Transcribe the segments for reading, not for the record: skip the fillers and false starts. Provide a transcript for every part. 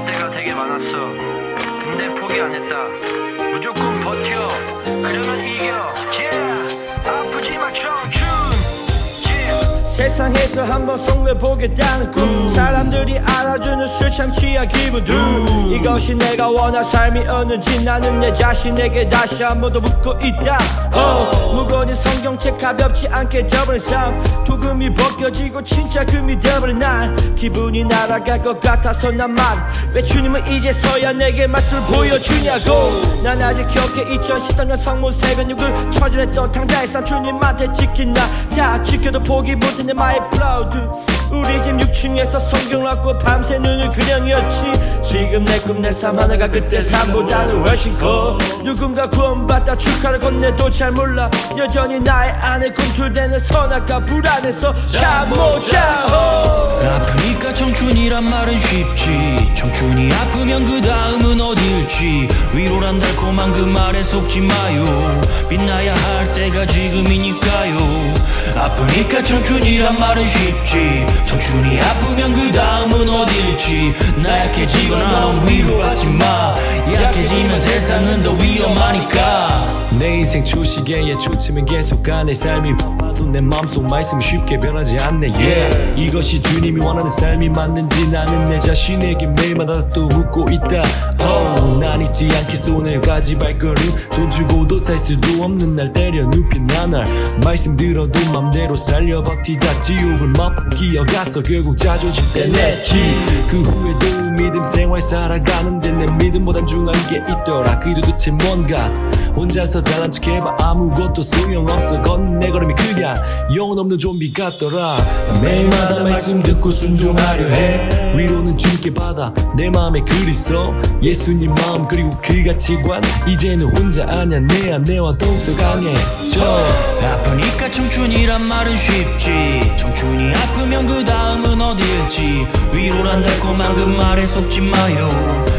포기할 때가 되게 많았어. 근데 포기 안 했다. 무조건 버텨. 그러면 이겨. 아프지 마 청춘. 세상에서 한번 성을 보겠다는 꿈, 사람들이 알아주는 술 참치야 기분 이것이 내가 원한 삶이었는지 나는 내 자신에게 다시 한 번 더 묻고 있다. 무거운 성경책 가볍지 않게 되어버린 삶, 도금이 벗겨지고 진짜 금이 되어버린 날, 기분이 날아갈 것 같아서 난 말, 왜 주님은 이제서야 내게 맛을 보여주냐고. 난 아직 기억해 2013년 성문 새벽 그 처절했던 당자의 삶, 주님한테 지킨 나 다 지켜도 포기 못해 내 마이 플라우드. 우리 집 6층에서 성경을 읽고 밤새 눈을 그령이었지. 지금 내 꿈 내 삶 하나가 그때 삶보다는 훨씬 커. 누군가 구원받다 축하를 건네도 잘 몰라. 여전히 나의 안에 꿈틀대는 선악과 불안해서 잠 못 자. 아프니까 청춘이란 말은 쉽지. 청춘이 아프면 그 다음은 어딜지. 위로란 달콤한 그 말에 속지 마요. 빛나야 할 때가 지금이니까요. 아프니까 청춘이란 말은 쉽지. 청춘이 아프면 그 다음은 어딜지. 나약해지거나 너무 위로받지 마. 약해지면 세상은 더 위험하니까. 내 인생 초시계에 초침은 계속가. 내 삶이 바빠도 내 맘속 말씀이 쉽게 변하지 않네. 이것이 주님이 원하는 삶이 맞는지 나는 내 자신에게 매일마다 또 묻고 있다. 난 잊지 않겠어 오늘까지 발걸음. 돈 주고도 살 수도 없는 날 때려 눕힌 나날, 말씀 들어도 맘대로 살려 버티다 지옥을 맛보기 이어가서 결국 자존심 떼냈지. 그 후에도 믿음 생활 살아가는데 내 믿음보단 중요한 게 있더라. 그게 도대체 뭔가. 혼자서 잘난 척 해봐 아무것도 소용없어. 걷는 내 걸음이 그냥 영혼 없는 좀비 같더라. 매일마다 말씀 듣고 순종하려 해. 위로는 주께 받아 내 마음에 글 있어. 예수님 마음 그리고 그 가치관. 이제는 혼자 아냐 내 안내와 더욱더 강해져. 아프니까 청춘이란 말은 쉽지. 청춘이 아프면 그 다음은 어딜지. 위로란 달콤한 그 말에 속지 마요.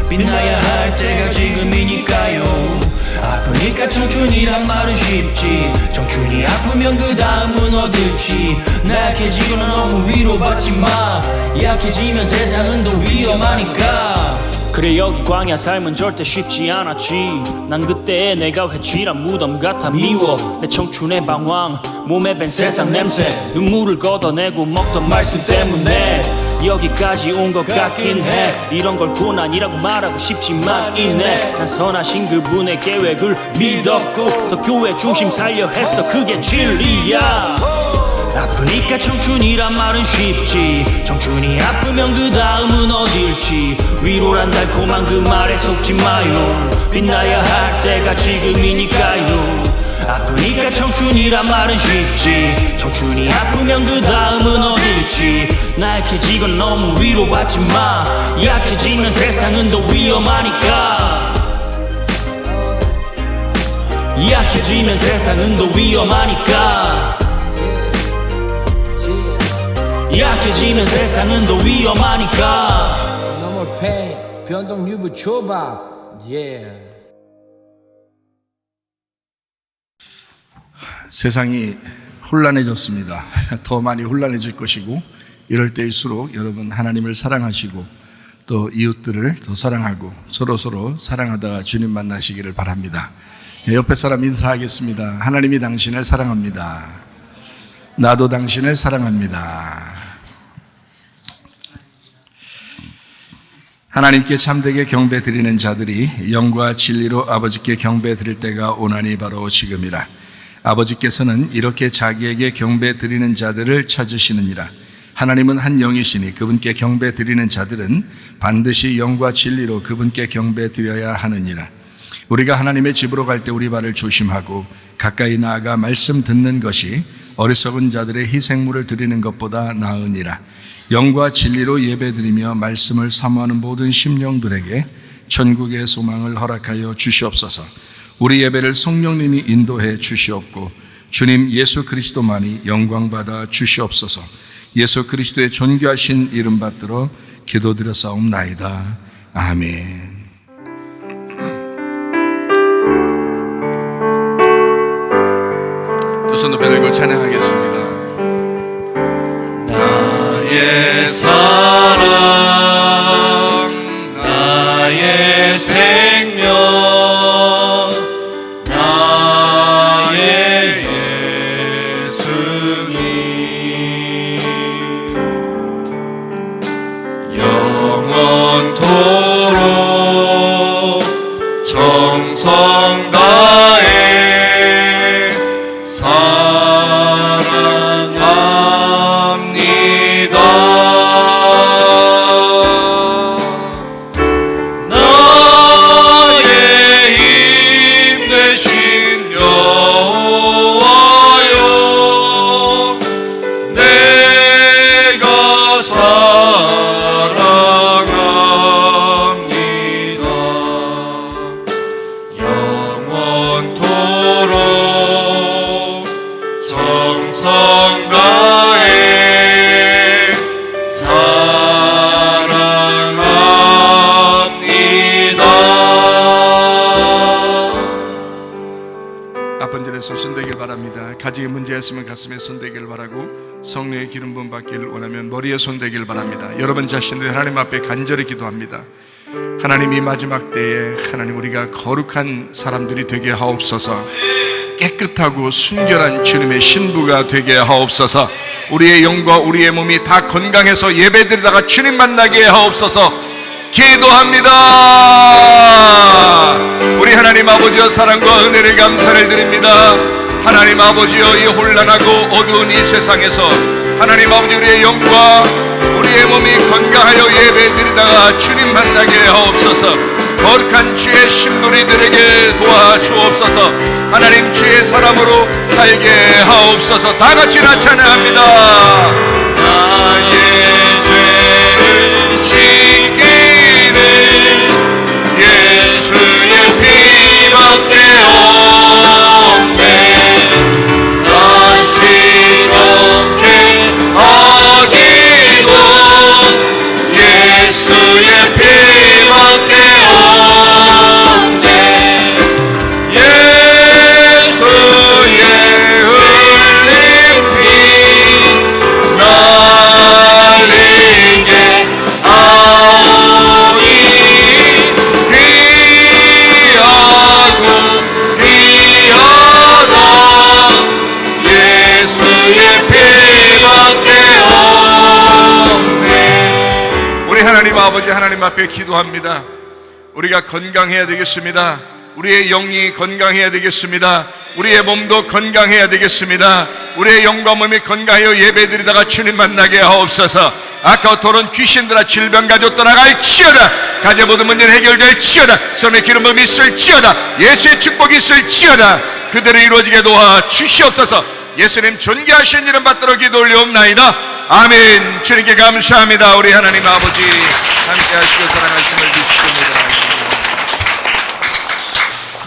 빛나야 할 때가 지금이니까요. 아프니까 청춘이란 말은 쉽지. 청춘이 아프면 그 다음은 어딜지. 나약해지거나 너무 위로받지 마. 약해지면 세상은 더 위험하니까. 그래 여기 광야 삶은 절대 쉽지 않았지. 난 그때 내가 회칠한 무덤 같아 미워. 내 청춘의 방황 몸에 밴 세상 냄새. 눈물을 걷어내고 먹던 말씀 때문에 여기까지 온 것 같긴 해. 이런 걸 고난이라고 말하고 싶지만 이내 난 선하신 그분의 계획을 믿었고 더 교회 중심 살려 했어. 그게 진리야. 아프니까 청춘이란 말은 쉽지. 청춘이 아프면 그 다음은 어딜지. 위로란 달콤한 그 말에 속지 마요. 빛나야 할 때가 지금이니까요. 아프니까 청춘이란 말은 쉽지. 청춘이 아프면 그 다음은 어딜지. 나약해지건 너무 위로받지 마. 약해지면 세상은 더 위험하니까. 약해지면 세상은 더 위험하니까. 약해지면 세상은 더 위험하니까. No more pain, 변동 유부 초밥. 세상이 혼란해졌습니다. 더 많이 혼란해질 것이고 이럴 때일수록 여러분 하나님을 사랑하시고 또 이웃들을 더 사랑하고 서로 사랑하다가 주님 만나시기를 바랍니다. 옆에 사람 인사하겠습니다. 하나님이 당신을 사랑합니다. 나도 당신을 사랑합니다. 하나님께 참되게 경배 드리는 자들이 영과 진리로 아버지께 경배 드릴 때가 오나니 바로 지금이라. 아버지께서는 이렇게 자기에게 경배 드리는 자들을 찾으시느니라. 하나님은 한 영이시니 그분께 경배 드리는 자들은 반드시 영과 진리로 그분께 경배 드려야 하느니라. 우리가 하나님의 집으로 갈 때 우리 발을 조심하고 가까이 나아가 말씀 듣는 것이 어리석은 자들의 희생물을 드리는 것보다 나으니라. 영과 진리로 예배드리며 말씀을 사모하는 모든 심령들에게 천국의 소망을 허락하여 주시옵소서. 우리 예배를 성령님이 인도해 주시옵고 주님 예수 그리스도만이 영광받아 주시옵소서. 예수 그리스도의 존귀하신 이름 받들어 기도드렸사옵나이다. 아멘. 두 손 높이 들고 찬양하겠습니다. 나의 사랑 원했으면 가슴에 손대기를 바라고 성령의 기름 부음 받기를 원하면 머리에 손대기를 바랍니다. 여러분 자신들 하나님 앞에 간절히 기도합니다. 하나님, 이 마지막 때에 하나님 우리가 거룩한 사람들이 되게 하옵소서. 깨끗하고 순결한 주님의 신부가 되게 하옵소서. 우리의 영과 우리의 몸이 다 건강해서 예배드리다가 주님 만나게 하옵소서. 기도합니다. 우리 하나님 아버지여, 사랑과 은혜를 감사를 드립니다. 하나님 아버지여, 이 혼란하고 어두운 이 세상에서 하나님 아버지, 우리의 영과 우리의 몸이 건강하여 예배드리다가 주님 만나게 하옵소서. 거룩한 주의 신부리들에게 도와주옵소서. 하나님, 주의 사람으로 살게 하옵소서. 다 같이 찬양합니다. 나의 죄를 씻기는 예수의 피밖에 없네. 다시 좋게 하기도 예수의 피밖에 없네. 예수의 흘린 피 날리게 하오니 귀하고 귀하다 예수의 피밖에 없네. 우리 하나님 아버지, 하나님 앞에 기도합니다. 우리가 건강해야 되겠습니다. 우리의 영이 건강해야 되겠습니다. 우리의 몸도 건강해야 되겠습니다. 우리의 영과 몸이 건강하여 예배드리다가 주님 만나게 하옵소서. 아까부터는 귀신들아 질병 가져 떠나갈지어다. 가제 모든 문제는 해결될지어다. 손에 기름을 있을지어다. 예수의 축복이 있을지어다. 그대로 이루어지게 도와 주시옵소서. 예수님 존귀하신 이름 받들어 기도 올려옵나이다. 아멘. 주님께 감사합니다. 우리 하나님 아버지 함께 하시고 사랑하심을 주십니다.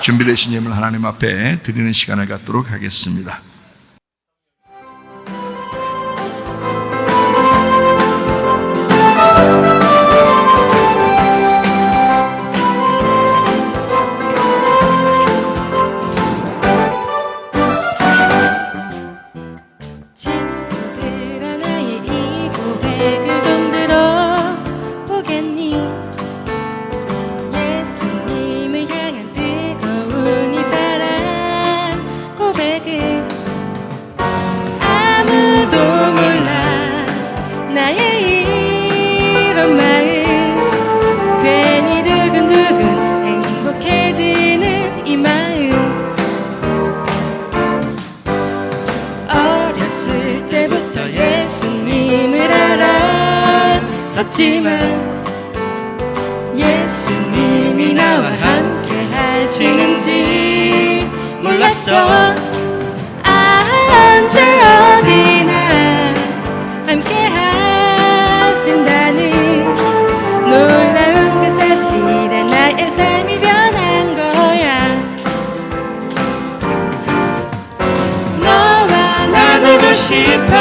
준비되신 예물 하나님 앞에 드리는 시간을 갖도록 하겠습니다. 친구들아, 나의 이 고백을 좀 들어보겠니? 예수님을 향한 뜨거운 이 사랑 고백을 아무도 몰라. 나의 이런 마음, 괜히 두근두근 행복해지는 이 마음. 어렸을 때부터 예수님을 알았었지만 예수님이 나와 함께 하시는지 몰랐어. 언제 어디나 함께 하신다는 놀라운 그 사실에 나의 삶이 변한 거야. 너와 나누고 싶어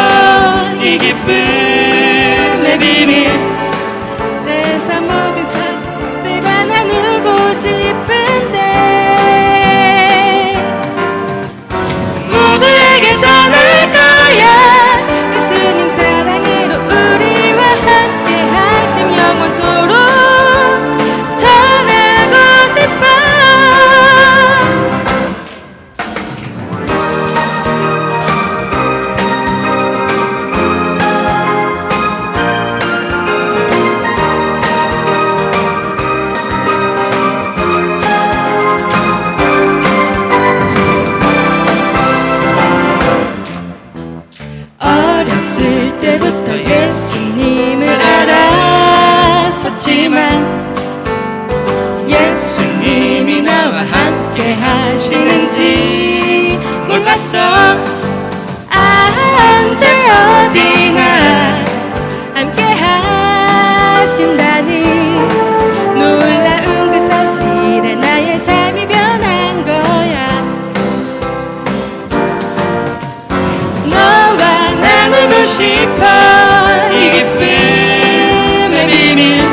이 기쁨의 비밀. 세상 모든 사람들과 나누고 싶은데 모두에게 전할 거야. 예수님 사랑으로 우리와 함께 하심 영원토록 전하고 싶어. 어렸을 때부터 예수님을 알았었지만 예수님이 나와 함께 하시는지 몰랐어. 언제 어디나 함께 하신다는 놀라운 그 사실에 나의 삶이 변한 거야. 너와 나누고 싶어 이 기쁨의 비밀.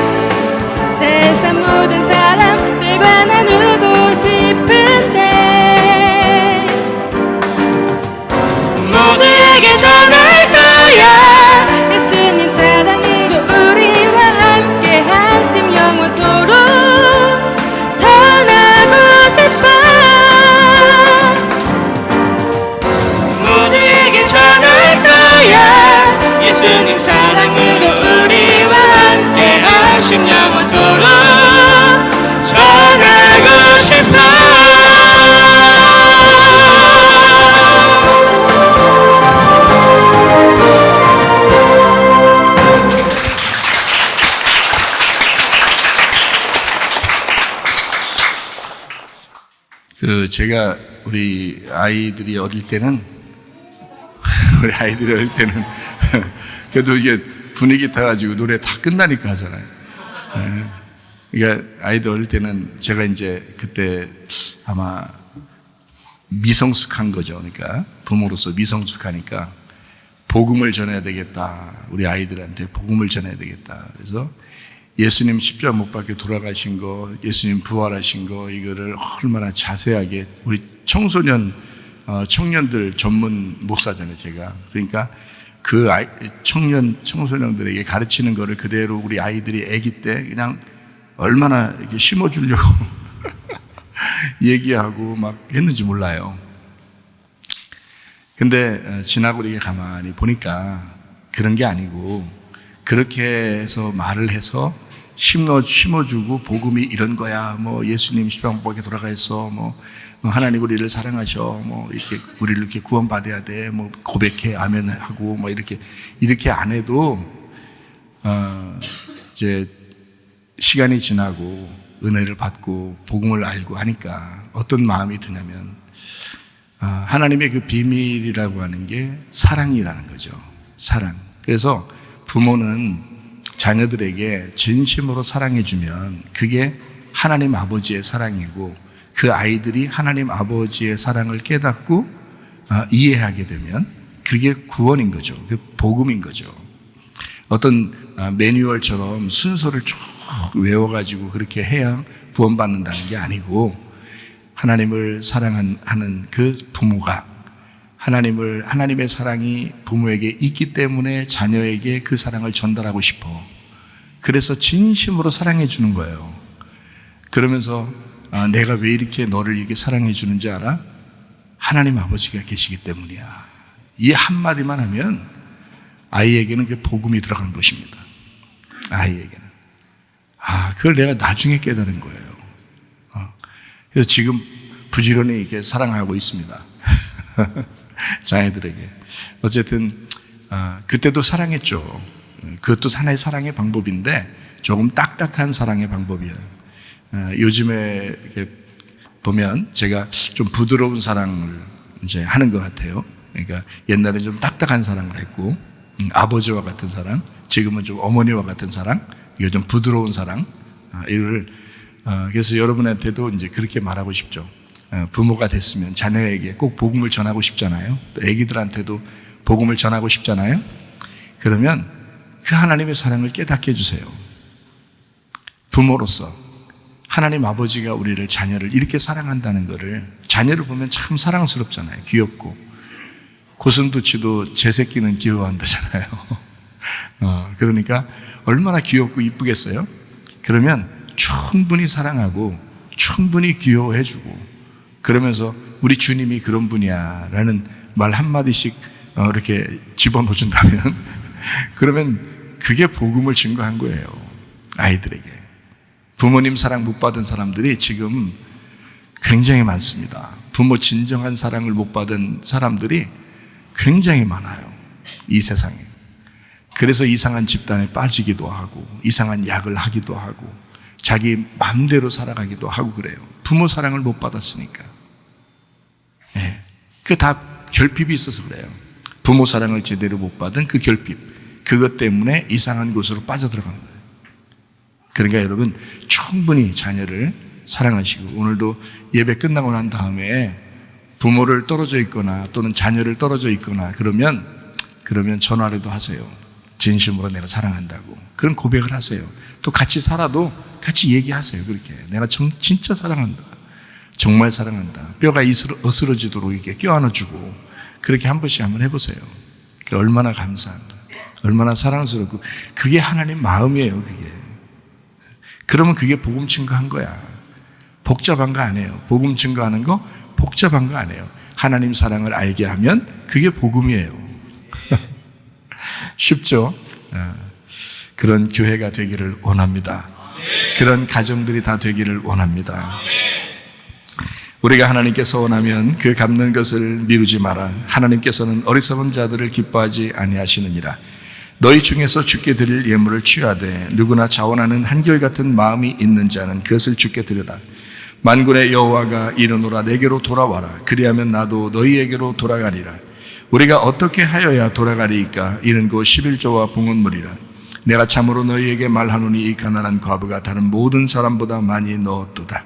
세상 모든 사람들과 나누고 싶은데 제가 우리 아이들이 어릴 때는 그래도 이게 분위기 타가지고 노래 다 끝나니까 하잖아요. 그러니까 아이들 어릴 때는 제가 이제 그때 아마 미성숙한 거죠. 그러니까 부모로서 미성숙하니까 복음을 전해야 되겠다. 우리 아이들한테 복음을 전해야 되겠다. 그래서 예수님 십자가 못 박혀 돌아가신 거, 예수님 부활하신 거, 이거를 얼마나 자세하게 우리 청년들 전문 목사잖아요, 제가. 그러니까 그 청소년들에게 가르치는 거를 그대로 우리 아이들이 아기 때 그냥 얼마나 이렇게 심어주려고 얘기하고 막 했는지 몰라요. 근데 지나고 이렇게 가만히 보니까 그런 게 아니고 그렇게 해서 말을 해서 심어주고 복음이 이런 거야. 뭐 예수님 십자가 못 박혀 돌아가셨어. 뭐 하나님 우리를 사랑하셔. 뭐 이렇게 우리를 이렇게 구원받아야 돼. 뭐 고백해 아멘 하고 뭐 이렇게 안 해도 이제 시간이 지나고 은혜를 받고 복음을 알고 하니까 어떤 마음이 드냐면 하나님의 그 비밀이라고 하는 게 사랑이라는 거죠. 사랑. 그래서 부모는 자녀들에게 진심으로 사랑해주면 그게 하나님 아버지의 사랑이고 그 아이들이 하나님 아버지의 사랑을 깨닫고 이해하게 되면 그게 구원인 거죠. 그 복음인 거죠. 어떤 매뉴얼처럼 순서를 쭉 외워가지고 그렇게 해야 구원받는다는 게 아니고 하나님을 사랑하는 그 부모가 하나님의 사랑이 부모에게 있기 때문에 자녀에게 그 사랑을 전달하고 싶어. 그래서 진심으로 사랑해 주는 거예요. 그러면서 내가 왜 이렇게 너를 이렇게 사랑해 주는지 알아? 하나님 아버지가 계시기 때문이야. 이 한마디만 하면 아이에게는 그 복음이 들어가는 것입니다. 아이에게는. 그걸 내가 나중에 깨달은 거예요. 그래서 지금 부지런히 이렇게 사랑하고 있습니다. 자녀들에게. 어쨌든 그때도 사랑했죠. 그것도 하나의 사랑의 방법인데 조금 딱딱한 사랑의 방법이에요. 요즘에 이렇게 보면 제가 좀 부드러운 사랑을 이제 하는 것 같아요. 그러니까 옛날에 좀 딱딱한 사랑을 했고 아버지와 같은 사랑, 지금은 좀 어머니와 같은 사랑, 이게 좀 부드러운 사랑. 이걸 그래서 여러분한테도 이제 그렇게 말하고 싶죠. 부모가 됐으면 자녀에게 꼭 복음을 전하고 싶잖아요. 또 아기들한테도 복음을 전하고 싶잖아요. 그러면 그 하나님의 사랑을 깨닫게 해주세요. 부모로서 하나님 아버지가 우리를 자녀를 이렇게 사랑한다는 것을 자녀를 보면 참 사랑스럽잖아요. 귀엽고 고슴도치도 제 새끼는 귀여워한다잖아요. 그러니까 얼마나 귀엽고 이쁘겠어요? 그러면 충분히 사랑하고 충분히 귀여워해주고 그러면서 우리 주님이 그런 분이야 라는 말 한마디씩 이렇게 집어넣어준다면 그러면 그게 복음을 증거한 거예요. 아이들에게. 부모님 사랑 못 받은 사람들이 지금 굉장히 많습니다. 부모 진정한 사랑을 못 받은 사람들이 굉장히 많아요. 이 세상에. 그래서 이상한 집단에 빠지기도 하고 이상한 약을 하기도 하고 자기 마음대로 살아가기도 하고 그래요. 부모 사랑을 못 받았으니까. 그게 다 결핍이 있어서 그래요. 부모 사랑을 제대로 못 받은 그 결핍, 그것 때문에 이상한 곳으로 빠져들어가는 거예요. 그러니까 여러분 충분히 자녀를 사랑하시고 오늘도 예배 끝나고 난 다음에 부모를 떨어져 있거나 또는 자녀를 떨어져 있거나 그러면 전화라도 하세요. 진심으로 내가 사랑한다고. 그런 고백을 하세요. 또 같이 살아도 같이 얘기하세요. 그렇게 내가 진짜 사랑한다. 정말 사랑한다. 뼈가 어스러지도록 이렇게 껴안아주고 그렇게 한 번씩 한번 해보세요. 얼마나 감사한가. 얼마나 사랑스럽고 그게 하나님 마음이에요. 그게. 그러면 그게 복음 증거한 거야. 복잡한 거 아니에요. 복음 증거하는 거 복잡한 거 아니에요. 하나님 사랑을 알게 하면 그게 복음이에요. 쉽죠? 그런 교회가 되기를 원합니다. 그런 가정들이 다 되기를 원합니다. 우리가 하나님께서 원하면 그 갚는 것을 미루지 마라. 하나님께서는 어리석은 자들을 기뻐하지 아니하시느니라. 너희 중에서 주께 드릴 예물을 취하되 누구나 자원하는 한결같은 마음이 있는 자는 그것을 주께 드리라. 만군의 여호와가 이르노라 내게로 돌아와라. 그리하면 나도 너희에게로 돌아가리라. 우리가 어떻게 하여야 돌아가리이까? 이는 곧 11조와 봉헌물이라. 내가 참으로 너희에게 말하노니 이 가난한 과부가 다른 모든 사람보다 많이 넣었도다.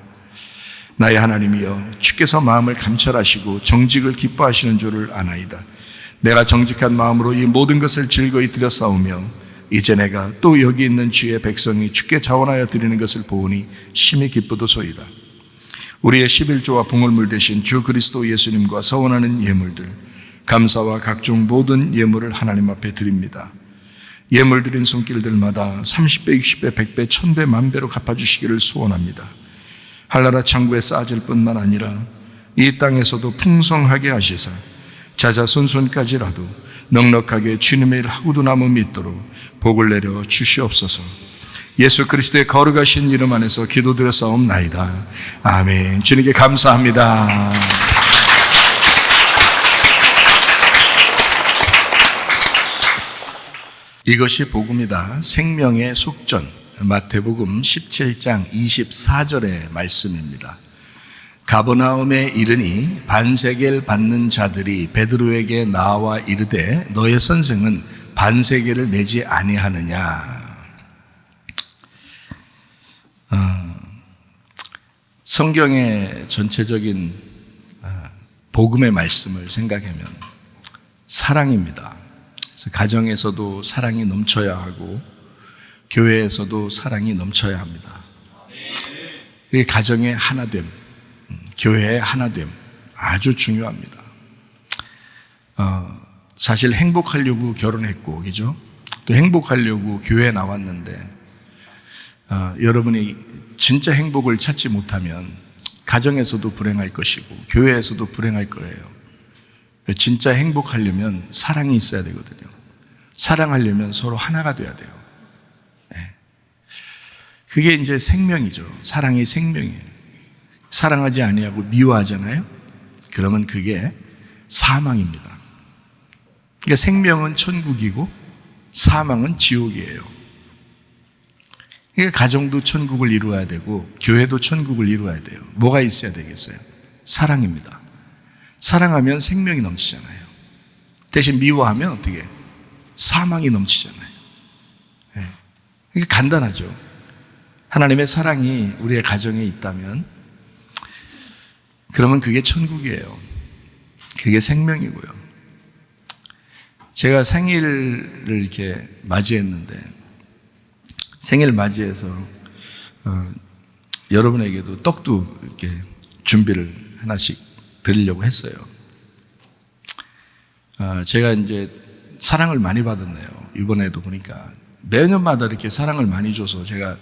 나의 하나님이여, 주께서 마음을 감찰하시고 정직을 기뻐하시는 줄을 아나이다. 내가 정직한 마음으로 이 모든 것을 즐거이 드렸사오며 이제 내가 또 여기 있는 주의 백성이 주께 자원하여 드리는 것을 보오니 심히 기쁘도소이다. 우리의 11조와 봉헌물 대신 주 그리스도 예수님과 서원하는 예물들, 감사와 각종 모든 예물을 하나님 앞에 드립니다. 예물 드린 손길들마다 30배, 60배, 100배, 1000배, 만배로 갚아주시기를 소원합니다. 한나라 창고에 쌓아질 뿐만 아니라 이 땅에서도 풍성하게 하시사 자자손손까지라도 넉넉하게 주님의 일 하고도 남음이 있도록 복을 내려 주시옵소서. 예수 그리스도의 거룩하신 이름 안에서 기도드렸사옵나이다. 아멘. 주님께 감사합니다. 이것이 복음이다. 생명의 속전. 마태복음 17장 24절의 말씀입니다. 가버나움에 이르니 반세겔 받는 자들이 베드로에게 나와 이르되 너의 선생은 반세겔을 내지 아니하느냐. 성경의 전체적인 복음의 말씀을 생각하면 사랑입니다. 그래서 가정에서도 사랑이 넘쳐야 하고 교회에서도 사랑이 넘쳐야 합니다. 이게 가정의 하나됨, 교회의 하나됨 아주 중요합니다. 사실 행복하려고 결혼했고, 그죠? 또 행복하려고 교회에 나왔는데 여러분이 진짜 행복을 찾지 못하면 가정에서도 불행할 것이고 교회에서도 불행할 거예요. 진짜 행복하려면 사랑이 있어야 되거든요. 사랑하려면 서로 하나가 돼야 돼요. 그게 이제 생명이죠. 사랑이 생명이에요. 사랑하지 아니하고 미워하잖아요. 그러면 그게 사망입니다. 그러니까 생명은 천국이고 사망은 지옥이에요. 그러니까 가정도 천국을 이루어야 되고 교회도 천국을 이루어야 돼요. 뭐가 있어야 되겠어요? 사랑입니다. 사랑하면 생명이 넘치잖아요. 대신 미워하면 어떻게? 사망이 넘치잖아요. 그러니까 간단하죠. 하나님의 사랑이 우리의 가정에 있다면 그러면 그게 천국이에요. 그게 생명이고요. 제가 생일을 이렇게 맞이했는데 생일 맞이해서 여러분에게도 떡도 이렇게 준비를 하나씩 드리려고 했어요. 제가 이제 사랑을 많이 받았네요. 이번에도 보니까 매년마다 이렇게 사랑을 많이 줘서 제가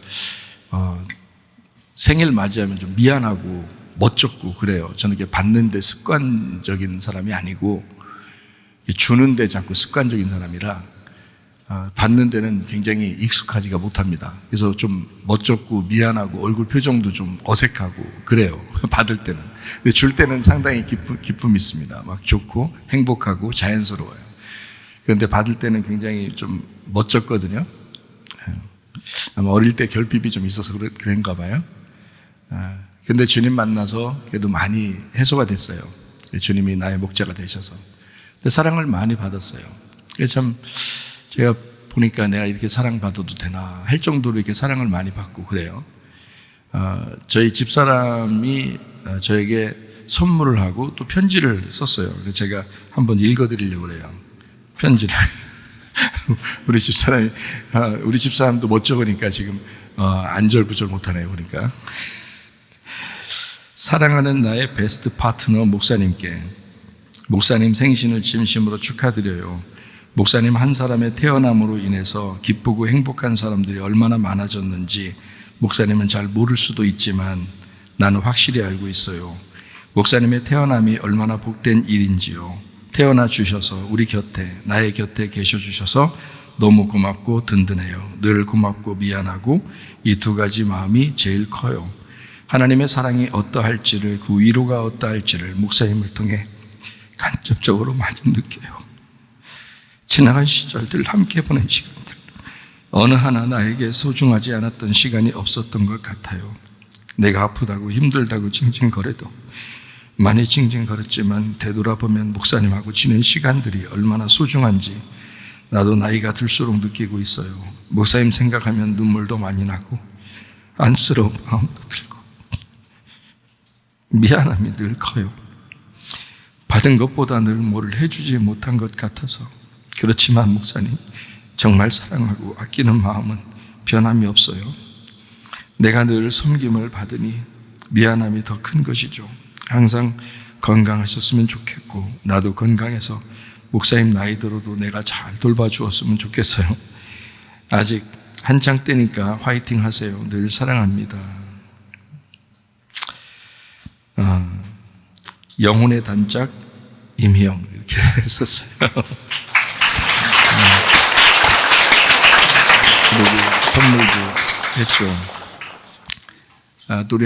생일 맞이하면 좀 미안하고 멋쩍고 그래요. 저는 이렇게 받는데 습관적인 사람이 아니고 주는데 자꾸 습관적인 사람이라 받는 데는 굉장히 익숙하지가 못합니다. 그래서 좀 멋쩍고 미안하고 얼굴 표정도 좀 어색하고 그래요. 받을 때는. 근데 줄 때는 상당히 기쁨이 있습니다. 막 좋고 행복하고 자연스러워요. 그런데 받을 때는 굉장히 좀 멋졌거든요. 아마 어릴 때 결핍이 좀 있어서 그런가 봐요. 근데 주님 만나서 그래도 많이 해소가 됐어요. 주님이 나의 목자가 되셔서. 근데 사랑을 많이 받았어요. 그래서 참 제가 보니까 내가 이렇게 사랑받아도 되나 할 정도로 이렇게 사랑을 많이 받고 그래요. 저희 집사람이 저에게 선물을 하고 또 편지를 썼어요. 그래서 제가 한번 읽어드리려고 그래요. 편지를. 우리 집사람도 못 적으니까 지금 안절부절 못하네요. 보니까 사랑하는 나의 베스트 파트너 목사님께 목사님 생신을 진심으로 축하드려요. 목사님 한 사람의 태어남으로 인해서 기쁘고 행복한 사람들이 얼마나 많아졌는지 목사님은 잘 모를 수도 있지만 나는 확실히 알고 있어요. 목사님의 태어남이 얼마나 복된 일인지요. 태어나 주셔서 우리 곁에, 나의 곁에 계셔 주셔서 너무 고맙고 든든해요. 늘 고맙고 미안하고 이 두 가지 마음이 제일 커요. 하나님의 사랑이 어떠할지를, 그 위로가 어떠할지를 목사님을 통해 간접적으로 많이 느껴요. 지나간 시절들, 함께 보낸 시간들, 어느 하나 나에게 소중하지 않았던 시간이 없었던 것 같아요. 내가 아프다고 힘들다고 징징거려도 많이 징징거렸지만 되돌아보면 목사님하고 지낸 시간들이 얼마나 소중한지 나도 나이가 들수록 느끼고 있어요. 목사님 생각하면 눈물도 많이 나고 안쓰러운 마음도 들고 미안함이 늘 커요. 받은 것보다 늘 뭘 해주지 못한 것 같아서. 그렇지만 목사님 정말 사랑하고 아끼는 마음은 변함이 없어요. 내가 늘 섬김을 받으니 미안함이 더 큰 것이죠. 항상 건강하셨으면 좋겠고 나도 건강해서 목사님 나이 들어도 내가 잘 돌봐주었으면 좋겠어요. 아직 한창 때니까 화이팅 하세요. 늘 사랑합니다. 영혼의 단짝 임희영 이렇게 썼어요. 그리고 선물도 했죠. 또 우리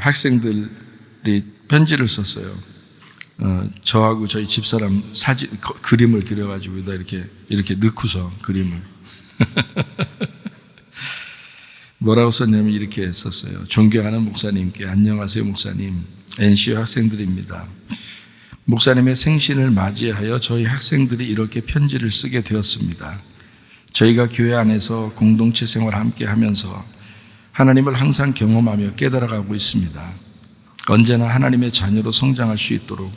학생들이 편지를 썼어요. 저하고 저희 집사람 사진 그림을 그려가지고 이렇게 넣고서 그림을 뭐라고 썼냐면 이렇게 썼어요. 존경하는 목사님께 안녕하세요 목사님, NCU 학생들입니다. 목사님의 생신을 맞이하여 저희 학생들이 이렇게 편지를 쓰게 되었습니다. 저희가 교회 안에서 공동체 생활을 함께 하면서 하나님을 항상 경험하며 깨달아가고 있습니다. 언제나 하나님의 자녀로 성장할 수 있도록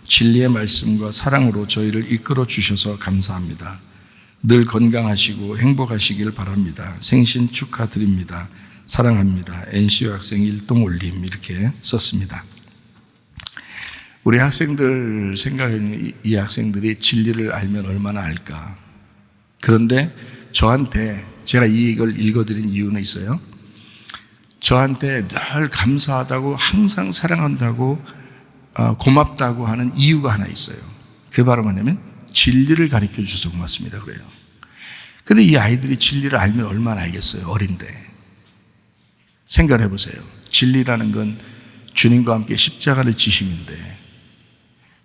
진리의 말씀과 사랑으로 저희를 이끌어 주셔서 감사합니다. 늘 건강하시고 행복하시길 바랍니다. 생신 축하드립니다. 사랑합니다. NCU 학생 일동올림 이렇게 썼습니다. 우리 학생들 생각에는 이 학생들이 진리를 알면 얼마나 알까. 그런데 저한테 제가 이걸 읽어드린 이유는 있어요. 저한테 늘 감사하다고 항상 사랑한다고 고맙다고 하는 이유가 하나 있어요. 그게 바로 뭐냐면 진리를 가르쳐 주셔서 고맙습니다 그래요. 근데 이 아이들이 진리를 알면 얼마나 알겠어요. 어린데. 생각을 해보세요. 진리라는 건 주님과 함께 십자가를 지심인데,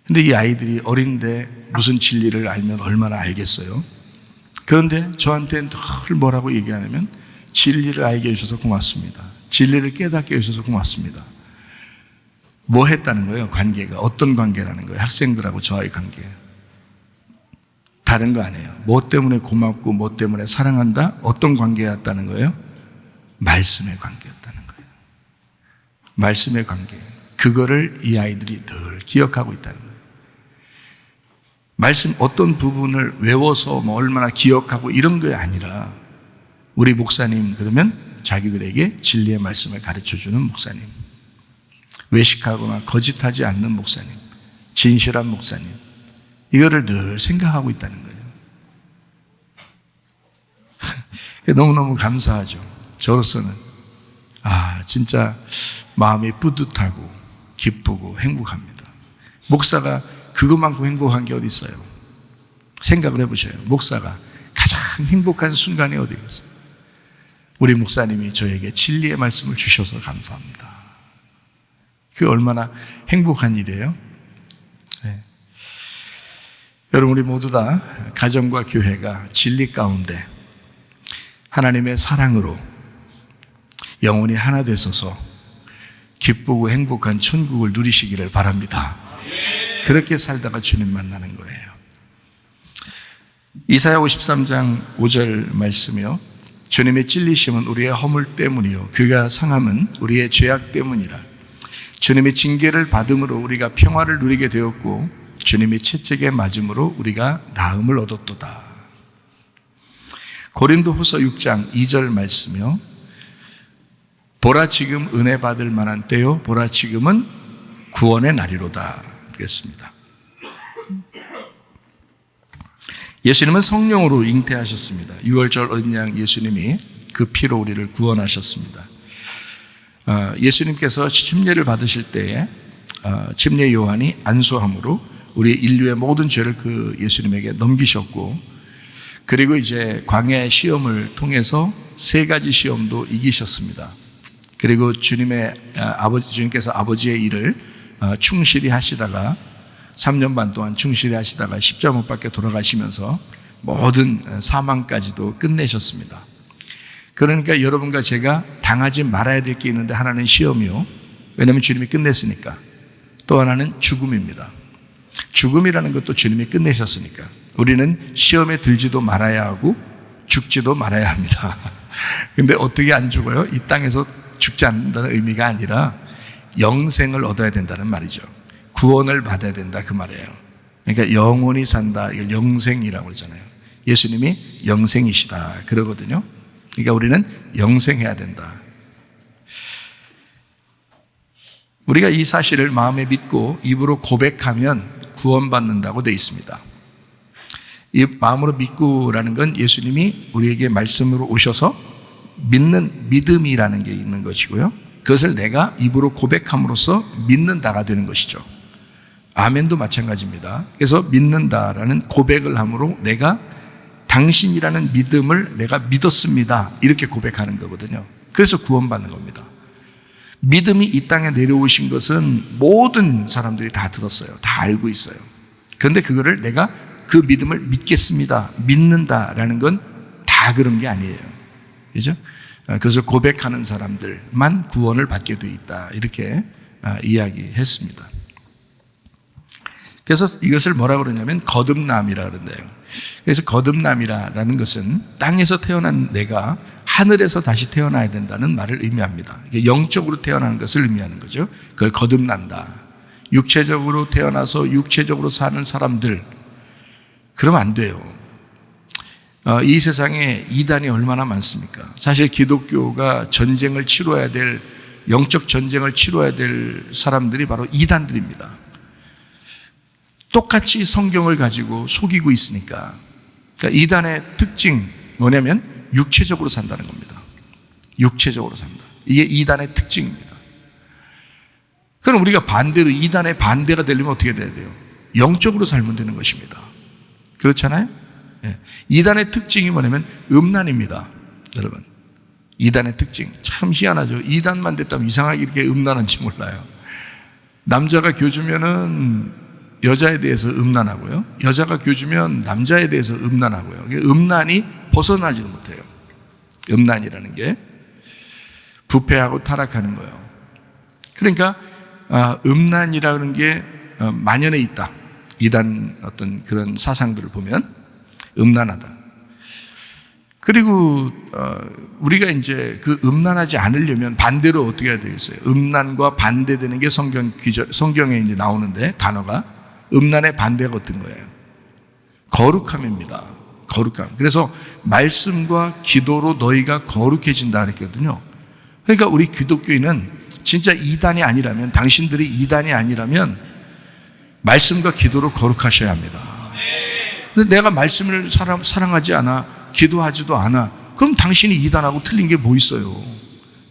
근데 이 아이들이 어린데 무슨 진리를 알면 얼마나 알겠어요. 그런데 저한테 늘 뭐라고 얘기하냐면 진리를 알게 해주셔서 고맙습니다. 진리를 깨닫게 해주셔서 고맙습니다. 뭐 했다는 거예요? 관계가 어떤 관계라는 거예요? 학생들하고 저와의 관계. 다른 거 아니에요. 뭐 때문에 고맙고 뭐 때문에 사랑한다? 어떤 관계였다는 거예요? 말씀의 관계였다는 거예요. 말씀의 관계. 그거를 이 아이들이 늘 기억하고 있다는 거예요. 말씀 어떤 부분을 외워서 뭐 얼마나 기억하고 이런 게 아니라 우리 목사님 그러면 자기들에게 진리의 말씀을 가르쳐주는 목사님, 외식하거나 거짓하지 않는 목사님, 진실한 목사님, 이거를 늘 생각하고 있다는 거예요. 너무너무 감사하죠. 저로서는 진짜 마음이 뿌듯하고 기쁘고 행복합니다. 목사가 그것만큼 행복한 게 어디 있어요? 생각을 해보셔요. 목사가 가장 행복한 순간이 어디 있어요? 우리 목사님이 저에게 진리의 말씀을 주셔서 감사합니다. 그게 얼마나 행복한 일이에요? 네. 여러분, 우리 모두 다 가정과 교회가 진리 가운데 하나님의 사랑으로 영혼이 하나 되셔서 기쁘고 행복한 천국을 누리시기를 바랍니다. 그렇게 살다가 주님 만나는 거예요. 이사야 53장 5절 말씀이요. 주님의 찔리심은 우리의 허물 때문이요 그가 상함은 우리의 죄악 때문이라. 주님의 징계를 받음으로 우리가 평화를 누리게 되었고 주님의 채찍에 맞음으로 우리가 나음을 얻었도다. 고린도후서 6장 2절 말씀이요. 보라 지금 은혜 받을 만한 때요 보라 지금은 구원의 날이로다. 그랬습니다. 예수님은 성령으로 잉태하셨습니다. 6월절 어린 양 예수님이 그 피로 우리를 구원하셨습니다. 예수님께서 침례를 받으실 때에 침례 요한이 안수함으로 우리 인류의 모든 죄를 그 예수님에게 넘기셨고, 그리고 이제 광야 시험을 통해서 3가지 시험도 이기셨습니다. 그리고 주님께서 아버지의 일을 충실히 하시다가 3년 반 동안 충실히 하시다가 십자가 못 박혀 돌아가시면서 모든 사망까지도 끝내셨습니다. 그러니까 여러분과 제가 당하지 말아야 될 게 있는데, 하나는 시험이요. 왜냐하면 주님이 끝냈으니까. 또 하나는 죽음입니다. 죽음이라는 것도 주님이 끝내셨으니까 우리는 시험에 들지도 말아야 하고 죽지도 말아야 합니다. 근데 어떻게 안 죽어요? 이 땅에서 죽지 않는다는 의미가 아니라 영생을 얻어야 된다는 말이죠. 구원을 받아야 된다, 그 말이에요. 그러니까 영원히 산다, 이걸 영생이라고 그러잖아요. 예수님이 영생이시다 그러거든요. 그러니까 우리는 영생해야 된다. 우리가 이 사실을 마음에 믿고 입으로 고백하면 구원받는다고 되어 있습니다. 이 마음으로 믿고라는 건 예수님이 우리에게 말씀으로 오셔서 믿는 믿음이라는 게 있는 것이고요. 그것을 내가 입으로 고백함으로써 믿는다가 되는 것이죠. 아멘도 마찬가지입니다. 그래서 믿는다라는 고백을 함으로 내가 당신이라는 믿음을 내가 믿었습니다, 이렇게 고백하는 거거든요. 그래서 구원받는 겁니다. 믿음이 이 땅에 내려오신 것은 모든 사람들이 다 들었어요. 다 알고 있어요. 그런데 그거를 내가 그 믿음을 믿겠습니다, 믿는다라는 건 다 그런 게 아니에요. 그죠? 그래서 고백하는 사람들만 구원을 받게 돼 있다, 이렇게 이야기했습니다. 그래서 이것을 뭐라고 그러냐면 거듭남이라 그런대요. 그래서 거듭남이라는 것은 땅에서 태어난 내가 하늘에서 다시 태어나야 된다는 말을 의미합니다. 영적으로 태어나는 것을 의미하는 거죠. 그걸 거듭난다. 육체적으로 태어나서 육체적으로 사는 사람들, 그러면 안 돼요. 이 세상에 이단이 얼마나 많습니까? 사실 기독교가 전쟁을 치러야 될, 영적 전쟁을 치러야 될 사람들이 바로 이단들입니다. 똑같이 성경을 가지고 속이고 있으니까. 그러니까 이단의 특징 뭐냐면 육체적으로 산다는 겁니다. 육체적으로 산다. 이게 이단의 특징입니다. 그럼 우리가 반대로 이단의 반대가 되려면 어떻게 돼야 돼요? 영적으로 살면 되는 것입니다. 그렇잖아요? 예. 이단의 특징이 뭐냐면 음란입니다. 여러분, 이단의 특징 참 희한하죠. 이단만 됐다면 이상하게 이렇게 음란한지 몰라요. 남자가 교주면은 여자에 대해서 음란하고요, 여자가 교주면 남자에 대해서 음란하고요. 음란이 벗어나지를 못해요. 음란이라는 게 부패하고 타락하는 거예요. 그러니까 음란이라는 게 만연해 있다. 이단 어떤 그런 사상들을 보면 음란하다. 그리고 우리가 이제 그 음란하지 않으려면 반대로 어떻게 해야 되겠어요? 음란과 반대되는 게 성경에 이제 나오는데, 단어가 음란의 반대가 어떤 거예요? 거룩함입니다. 거룩함. 그래서 말씀과 기도로 너희가 거룩해진다 그랬거든요. 그러니까 우리 기독교인은 진짜 이단이 아니라면, 당신들이 이단이 아니라면 말씀과 기도로 거룩하셔야 합니다. 근데 내가 말씀을 사랑하지 않아, 기도하지도 않아, 그럼 당신이 이단하고 틀린 게 뭐 있어요?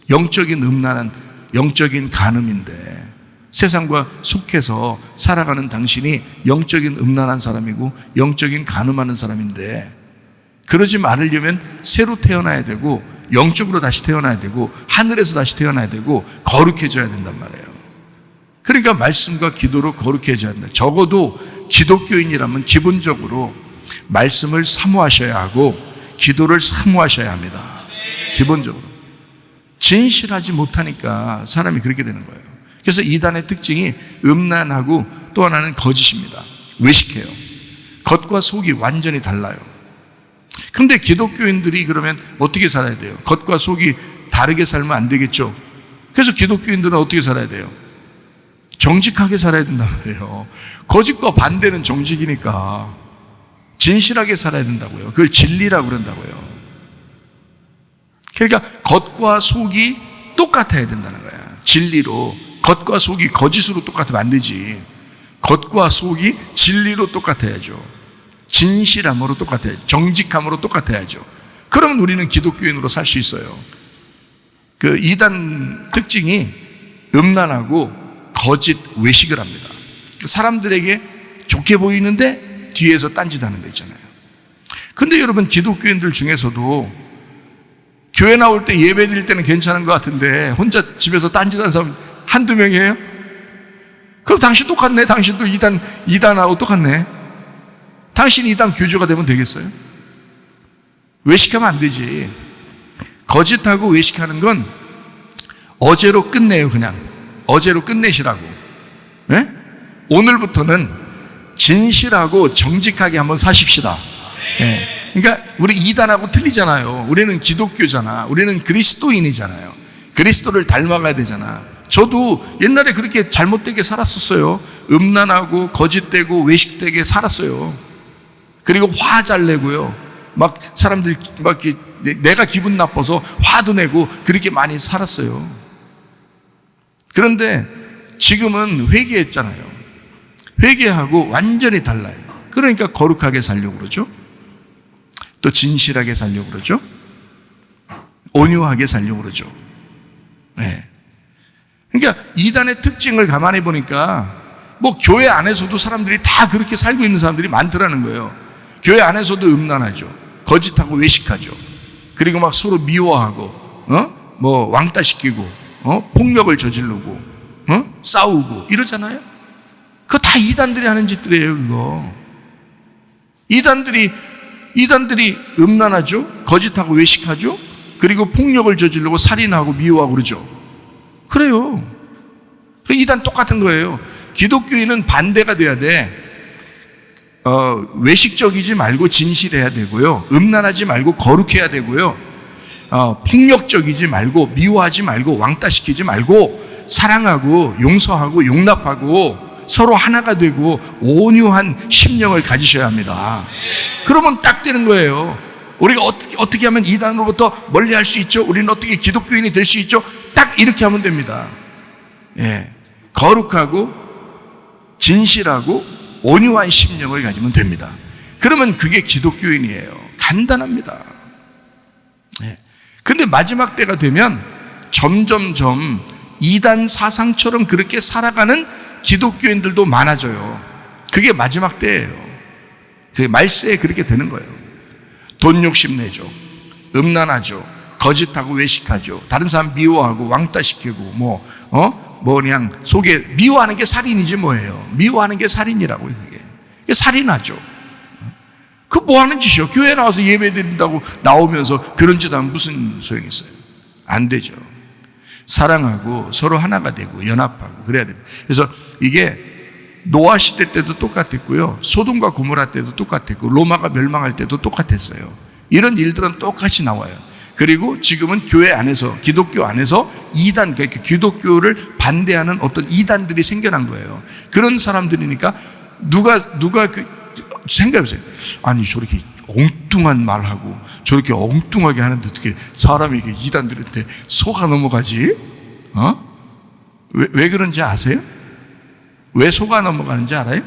영적인 음란한, 영적인 간음인데, 세상과 속해서 살아가는 당신이 영적인 음란한 사람이고 영적인 간음하는 사람인데, 그러지 말으려면 새로 태어나야 되고 영적으로 다시 태어나야 되고 하늘에서 다시 태어나야 되고 거룩해져야 된단 말이에요. 그러니까 말씀과 기도로 거룩해져야 된다. 적어도 기독교인이라면 기본적으로 말씀을 사모하셔야 하고 기도를 사모하셔야 합니다. 기본적으로. 진실하지 못하니까 사람이 그렇게 되는 거예요. 그래서 이단의 특징이 음란하고 또 하나는 거짓입니다. 외식해요. 겉과 속이 완전히 달라요. 그런데 기독교인들이 그러면 어떻게 살아야 돼요? 겉과 속이 다르게 살면 안 되겠죠. 그래서 기독교인들은 어떻게 살아야 돼요? 정직하게 살아야 된단 말이에요. 거짓과 반대는 정직이니까 진실하게 살아야 된다고요. 그걸 진리라고 그런다고요. 그러니까 겉과 속이 똑같아야 된다는 거야. 진리로. 겉과 속이 거짓으로 똑같으면 안 되지. 겉과 속이 진리로 똑같아야죠. 진실함으로 똑같아야죠. 정직함으로 똑같아야죠. 그러면 우리는 기독교인으로 살 수 있어요. 그 이단 특징이 음란하고 거짓, 외식을 합니다. 사람들에게 좋게 보이는데 뒤에서 딴짓하는 거 있잖아요. 근데 여러분, 기독교인들 중에서도 교회 나올 때 예배 드릴 때는 괜찮은 것 같은데 혼자 집에서 딴짓하는 사람 한두 명이에요? 그럼 당신 똑같네. 당신도 이단하고 똑같네. 당신이 이단 교주가 되면 되겠어요? 외식하면 안 되지. 거짓하고 외식하는 건 어제로 끝내요. 그냥 어제로 끝내시라고. 네? 오늘부터는 진실하고 정직하게 한번 사십시다. 네. 그러니까 우리 이단하고 틀리잖아요. 우리는 기독교잖아. 우리는 그리스도인이잖아요. 그리스도를 닮아가야 되잖아. 저도 옛날에 그렇게 잘못되게 살았었어요. 음란하고 거짓되고 외식되게 살았어요. 그리고 화 잘 내고요. 막 사람들 막 내가 기분 나빠서 화도 내고 그렇게 많이 살았어요. 그런데 지금은 회개했잖아요. 회개하고 완전히 달라요. 그러니까 거룩하게 살려고 그러죠. 또 진실하게 살려고 그러죠. 온유하게 살려고 그러죠. 네. 그러니까 이단의 특징을 가만히 보니까 뭐 교회 안에서도 사람들이 다 그렇게 살고 있는 사람들이 많더라는 거예요. 교회 안에서도 음란하죠. 거짓하고 외식하죠. 그리고 막 서로 미워하고, 뭐 왕따시키고, 폭력을 저지르고, 싸우고 이러잖아요. 그거 다 이단들이 하는 짓들이에요. 그거 이단들이 음란하죠. 거짓하고 외식하죠. 그리고 폭력을 저지르고 살인하고 미워하고 그러죠. 그래요. 그 이단 똑같은 거예요. 기독교인은 반대가 돼야 돼. 외식적이지 말고 진실해야 되고요. 음란하지 말고 거룩해야 되고요. 폭력적이지 말고 미워하지 말고 왕따시키지 말고 사랑하고 용서하고 용납하고 서로 하나가 되고 온유한 심령을 가지셔야 합니다. 그러면 딱 되는 거예요. 우리가 어떻게 하면 이단으로부터 멀리할 수 있죠? 우리는 어떻게 기독교인이 될 수 있죠? 딱 이렇게 하면 됩니다. 예, 거룩하고 진실하고 온유한 심령을 가지면 됩니다. 그러면 그게 기독교인이에요. 간단합니다. 예. 근데 마지막 때가 되면 점점점 이단 사상처럼 그렇게 살아가는 기독교인들도 많아져요. 그게 마지막 때예요. 그게 말세에 그렇게 되는 거예요. 돈 욕심 내죠. 음란하죠. 거짓하고 외식하죠. 다른 사람 미워하고 왕따시키고 그냥 속에 미워하는 게 살인이지 뭐예요. 미워하는 게 살인이라고요. 그게 살인하죠. 그 뭐 하는 짓이요? 교회 나와서 예배 드린다고 나오면서 그런 짓 하면 무슨 소용이 있어요? 안 되죠. 사랑하고 서로 하나가 되고 연합하고 그래야 됩니다. 그래서 이게 노아 시대 때도 똑같았고요. 소돔과 고모라 때도 똑같았고 로마가 멸망할 때도 똑같았어요. 이런 일들은 똑같이 나와요. 그리고 지금은 교회 안에서 기독교 안에서 이단, 그러니까 기독교를 반대하는 어떤 이단들이 생겨난 거예요. 그런 사람들이니까 누가 생각해보세요. 아니 저렇게 엉뚱한 말하고 저렇게 엉뚱하게 하는데 어떻게 사람이 이단들한테 속아 넘어가지? 왜 그런지 아세요? 왜 속아 넘어가는지 알아요?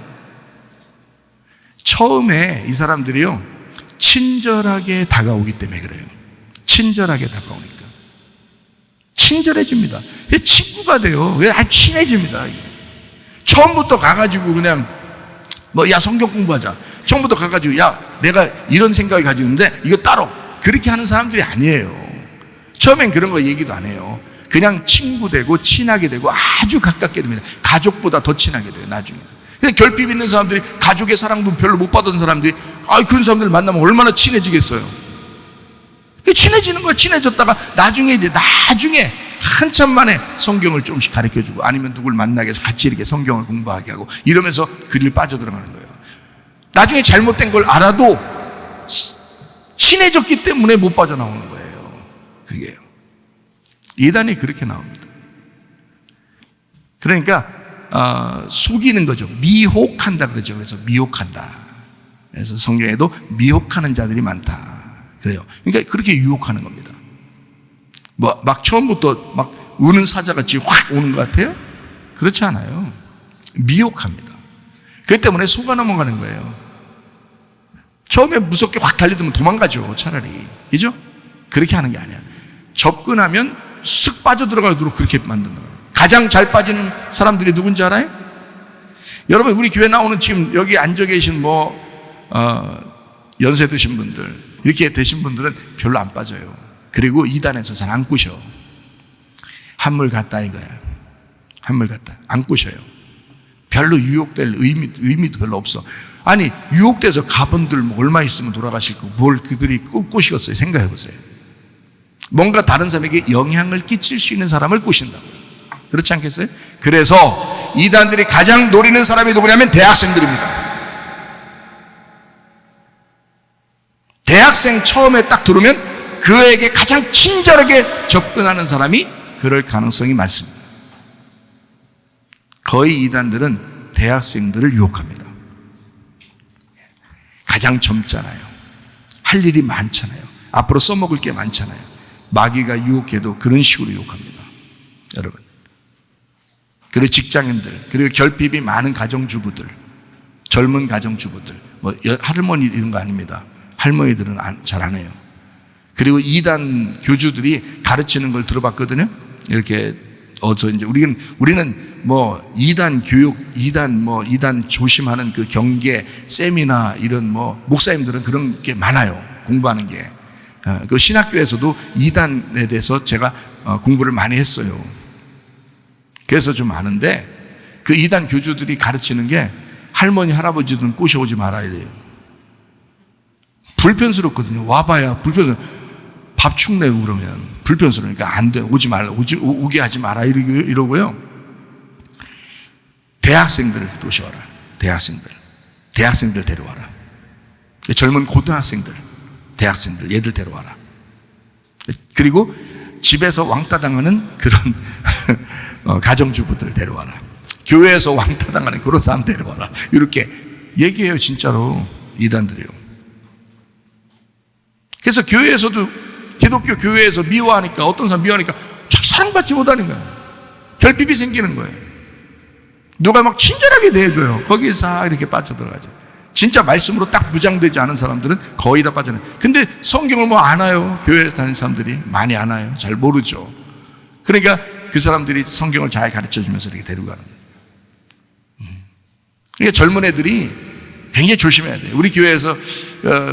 처음에 이 사람들이요 친절하게 다가오기 때문에 그래요. 친절하게 다가오니까 친절해집니다. 친구가 돼요. 친해집니다. 처음부터 가가지고 그냥 야 성경 공부하자. 처음부터 가가지고 야 내가 이런 생각을 가지고 있는데 이거 따로 그렇게 하는 사람들이 아니에요. 처음엔 그런 거 얘기도 안 해요. 그냥 친구 되고 친하게 되고 아주 가깝게 됩니다. 가족보다 더 친하게 돼요. 나중에 결핍 있는 사람들이 가족의 사랑도 별로 못 받은 사람들이 그런 사람들 만나면 얼마나 친해지겠어요. 친해지는 거야. 친해졌다가 나중에 한참 만에 성경을 조금씩 가르쳐주고 아니면 누굴 만나게 해서 같이 이렇게 성경을 공부하게 하고 이러면서 그 일 빠져들어가는 거예요. 나중에 잘못된 걸 알아도 친해졌기 때문에 못 빠져나오는 거예요. 그게요. 이단이 그렇게 나옵니다. 그러니까 속이는 거죠. 미혹한다 그러죠. 그래서 미혹한다. 그래서 성경에도 미혹하는 자들이 많다. 그래요. 그러니까 그렇게 유혹하는 겁니다. 막 처음부터 막 우는 사자같이 확 오는 것 같아요? 그렇지 않아요. 미혹합니다. 그렇기 때문에 속아 넘어가는 거예요. 처음에 무섭게 확 달려들면 도망가죠. 차라리. 그죠? 그렇게 하는 게 아니야. 접근하면 쓱 빠져들어가도록 그렇게 만든다. 가장 잘 빠지는 사람들이 누군지 알아요? 여러분 우리 교회 나오는 지금 여기 앉아 계신 연세 드신 분들 이렇게 되신 분들은 별로 안 빠져요. 그리고 이단에서 잘 안 꾸셔. 한물 같다 이거야. 한물 같다. 안 꾸셔요. 별로 유혹될 의미도 별로 없어. 아니 유혹돼서 가분들 얼마 있으면 돌아가실 거 뭘 그들이 꾸시겠어요. 생각해 보세요. 뭔가 다른 사람에게 영향을 끼칠 수 있는 사람을 꼬신다고요. 그렇지 않겠어요? 그래서 이단들이 가장 노리는 사람이 누구냐면 대학생들입니다. 대학생 처음에 딱 들어오면 그에게 가장 친절하게 접근하는 사람이 그럴 가능성이 많습니다. 거의 이단들은 대학생들을 유혹합니다. 가장 젊잖아요. 할 일이 많잖아요. 앞으로 써먹을 게 많잖아요. 마귀가 유혹해도 그런 식으로 유혹합니다. 여러분. 그리고 직장인들, 그리고 결핍이 많은 가정주부들, 젊은 가정주부들, 뭐 할머니 이런 거 아닙니다. 할머니들은 잘 안 해요. 그리고 이단 교주들이 가르치는 걸 들어봤거든요. 이렇게 이제 우리는 뭐 이단 교육, 이단 조심하는 그 경계 세미나 이런 뭐 목사님들은 그런 게 많아요. 공부하는 게. 그 신학교에서도 이단에 대해서 제가 공부를 많이 했어요. 그래서 좀 아는데 그 이단 교주들이 가르치는 게 할머니 할아버지들은 꼬셔오지 마라 이래요. 불편스럽거든요. 와봐야 밥 축내고 그러면 불편스러우니까 안 돼. 오게 하지 마라 이러고요. 대학생들을 꼬셔와라. 대학생들 데려와라. 젊은 고등학생들, 대학생들 얘들 데려와라. 그리고 집에서 왕따 당하는 그런 가정주부들 데려와라. 교회에서 왕따 당하는 그런 사람 데려와라. 이렇게 얘기해요. 진짜로 이단들이요. 그래서 교회에서도 기독교 교회에서 미워하니까 어떤 사람 미워하니까 자기 사랑받지 못하는 거예요. 결핍이 생기는 거예요. 누가 막 친절하게 대해줘요. 거기에 싹 이렇게 빠져들어가죠. 진짜 말씀으로 딱 무장되지 않은 사람들은 거의 다 빠져나요. 근데 성경을 뭐 안 와요. 교회에서 다니는 사람들이 많이 안 와요. 잘 모르죠. 그러니까 그 사람들이 성경을 잘 가르쳐주면서 이렇게 데리고 가는 거예요. 그러니까 젊은 애들이 굉장히 조심해야 돼요. 우리 교회에서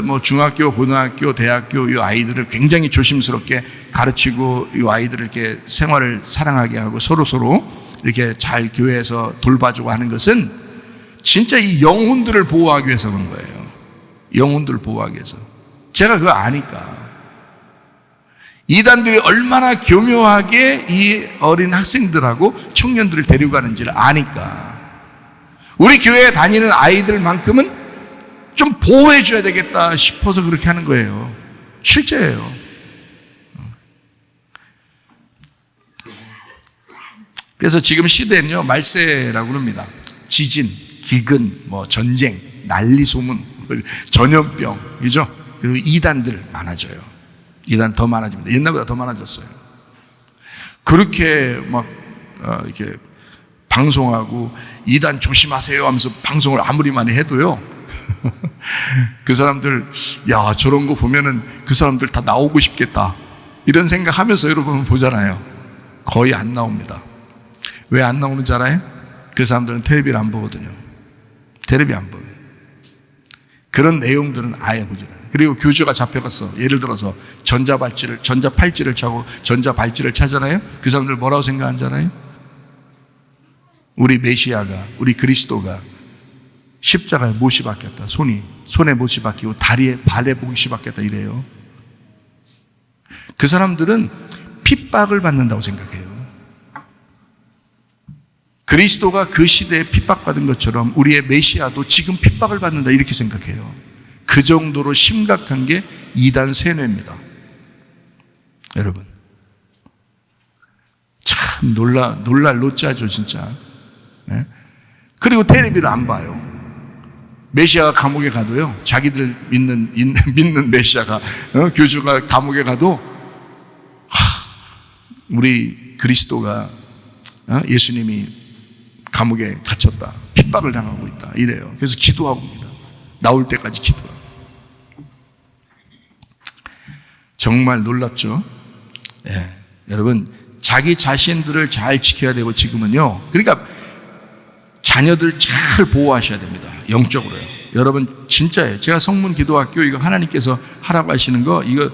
뭐 중학교, 고등학교, 대학교 이 아이들을 굉장히 조심스럽게 가르치고 이 아이들을 이렇게 생활을 사랑하게 하고 서로 이렇게 잘 교회에서 돌봐주고 하는 것은 진짜 이 영혼들을 보호하기 위해서 그런 거예요. 영혼들을 보호하기 위해서. 제가 그거 아니까. 이단들이 얼마나 교묘하게 이 어린 학생들하고 청년들을 데리고 가는지를 아니까. 우리 교회에 다니는 아이들만큼은 좀 보호해줘야 되겠다 싶어서 그렇게 하는 거예요. 실제예요. 그래서 지금 시대는요, 말세라고 합니다. 지진, 기근, 뭐 전쟁, 난리 소문, 전염병, 그죠? 그리고 이단들 많아져요. 이단 더 많아집니다. 옛날보다 더 많아졌어요. 그렇게 막 이렇게 방송하고 이단 조심하세요 하면서 방송을 아무리 많이 해도요. 그 사람들 야 저런 거 보면은 그 사람들 다 나오고 싶겠다 이런 생각하면서 여러분 보잖아요. 거의 안 나옵니다. 왜 안 나오는지 알아요? 그 사람들은 텔레비를 안 보거든요. 텔레비 안 봐요. 그런 내용들은 아예 보지 않아요. 그리고 교주가 잡혀갔어. 예를 들어서 전자팔찌를 차고 전자발찌를 차잖아요. 그 사람들 뭐라고 생각하잖아요? 우리 메시아가, 우리 그리스도가 십자가에 못이 박혔다. 손에 못이 박히고 다리에 발에 못이 박혔다 이래요. 그 사람들은 핍박을 받는다고 생각해요. 그리스도가 그 시대에 핍박받은 것처럼 우리의 메시아도 지금 핍박을 받는다 이렇게 생각해요. 그 정도로 심각한 게 이단 세뇌입니다. 여러분 참 놀랄 노짜죠 진짜. 네? 그리고 텔레비를 안 봐요. 메시아가 감옥에 가도요, 자기들 믿는 메시아가 교주가 감옥에 가도 우리 그리스도가 예수님이 감옥에 갇혔다, 핍박을 당하고 있다 이래요. 그래서 기도하고 있습니다. 나올 때까지 기도하고. 정말 놀랍죠. 예. 여러분 자기 자신들을 잘 지켜야 되고 지금은요, 그러니까 자녀들 잘 보호하셔야 됩니다. 영적으로요. 여러분 진짜예요. 제가 성문 기도학교 이거 하나님께서 하라고 하시는 거 이거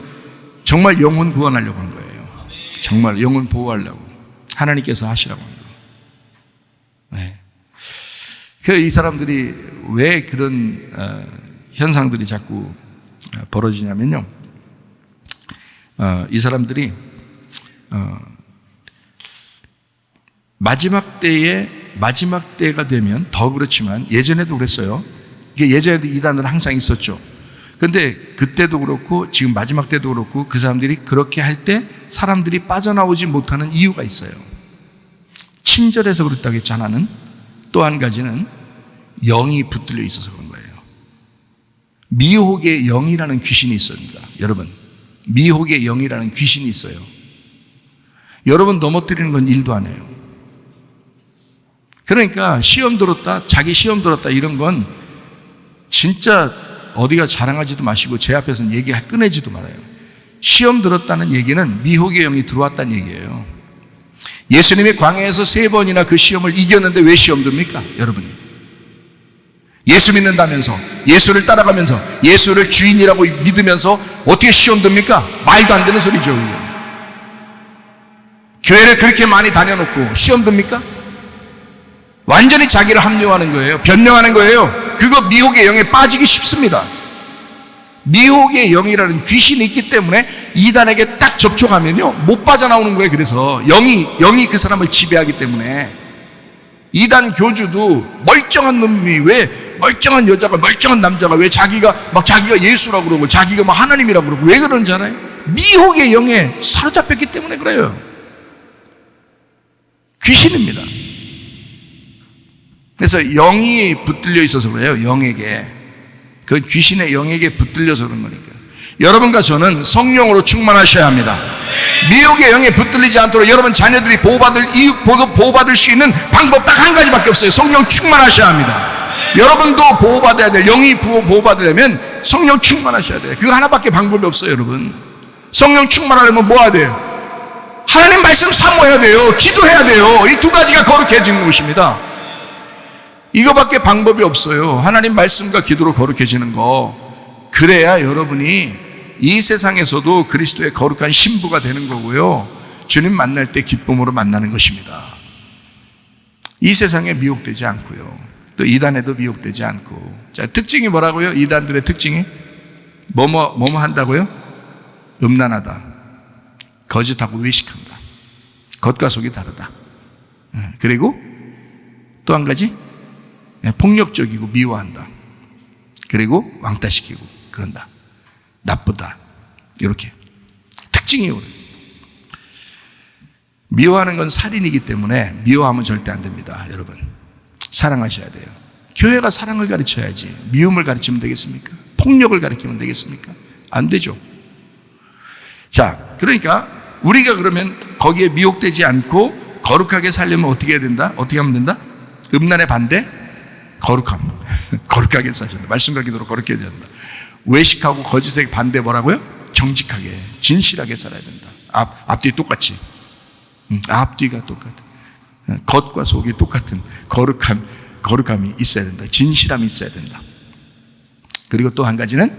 정말 영혼 구원하려고 하는 거예요. 정말 영혼 보호하려고 하나님께서 하시라고 하는 거예요. 네. 그래서 이 사람들이 왜 그런 현상들이 자꾸 벌어지냐면요, 이 사람들이 마지막 때가 되면 더 그렇지만 예전에도 그랬어요. 이게 예전에도 이단은 항상 있었죠. 근데 그때도 그렇고 지금 마지막 때도 그렇고 그 사람들이 그렇게 할 때 사람들이 빠져나오지 못하는 이유가 있어요. 친절해서 그렇다고 했지 하나는, 또 한 가지는 영이 붙들려 있어서 그런 거예요. 미혹의 영이라는 귀신이 있습니다. 여러분, 미혹의 영이라는 귀신이 있어요. 여러분 넘어뜨리는 건 일도 안 해요. 그러니까 시험 들었다, 자기 시험 들었다 이런 건 진짜 어디가 자랑하지도 마시고 제 앞에서는 꺼내지도 말아요. 시험 들었다는 얘기는 미혹의 영이 들어왔다는 얘기예요. 예수님이 광야에서 3번이나 그 시험을 이겼는데 왜 시험 듭니까? 여러분이 예수 믿는다면서, 예수를 따라가면서, 예수를 주인이라고 믿으면서 어떻게 시험 듭니까? 말도 안 되는 소리죠. 이게. 교회를 그렇게 많이 다녀놓고 시험 듭니까? 완전히 자기를 합리화하는 거예요. 변명하는 거예요. 그거 미혹의 영에 빠지기 쉽습니다. 미혹의 영이라는 귀신이 있기 때문에 이단에게 딱 접촉하면요 못 빠져나오는 거예요. 그래서 영이 그 사람을 지배하기 때문에 이단 교주도 멀쩡한 놈이 왜 멀쩡한 여자가 멀쩡한 남자가 왜 자기가 예수라고 그러고 자기가 막 하나님이라고 그러고 왜 그러는지 알아요? 미혹의 영에 사로잡혔기 때문에 그래요. 귀신입니다. 그래서 영이 붙들려 있어서 그래요. 영에게, 그 귀신의 영에게 붙들려서 그런 거니까. 여러분과 저는 성령으로 충만하셔야 합니다. 미혹의 영에 붙들리지 않도록 여러분 자녀들이 보호받을 수 있는 방법 딱 한 가지밖에 없어요. 성령 충만하셔야 합니다. 여러분도 보호받아야 돼요. 영이 보호받으려면 성령 충만하셔야 돼요. 그거 하나밖에 방법이 없어요. 여러분, 성령 충만하려면 뭐 해야 돼요? 하나님 말씀 사모해야 돼요. 기도해야 돼요. 이 두 가지가 거룩해지는 것입니다. 이거밖에 방법이 없어요. 하나님 말씀과 기도로 거룩해지는 거. 그래야 여러분이 이 세상에서도 그리스도의 거룩한 신부가 되는 거고요, 주님 만날 때 기쁨으로 만나는 것입니다. 이 세상에 미혹되지 않고요, 또 이단에도 미혹되지 않고. 자, 특징이 뭐라고요? 이단들의 특징이 뭐뭐 한다고요? 음란하다, 거짓하고 외식한다, 겉과 속이 다르다. 그리고 또 한 가지, 폭력적이고 미워한다. 그리고 왕따시키고 그런다. 나쁘다. 이렇게 특징이에요. 미워하는 건 살인이기 때문에 미워하면 절대 안 됩니다. 여러분, 사랑하셔야 돼요. 교회가 사랑을 가르쳐야지 미움을 가르치면 되겠습니까? 폭력을 가르치면 되겠습니까? 안 되죠. 자, 그러니까 우리가 그러면 거기에 미혹되지 않고 거룩하게 살려면 어떻게 해야 된다? 어떻게 하면 된다? 음란의 반대? 거룩함. 거룩하게 사셔야 된다. 말씀과 기도로 거룩해야 된다. 외식하고 거짓의 반대 뭐라고요? 정직하게, 진실하게 살아야 된다. 앞뒤 똑같이. 앞뒤가 똑같아. 겉과 속이 똑같은 거룩함이 있어야 된다. 진실함이 있어야 된다. 그리고 또 한 가지는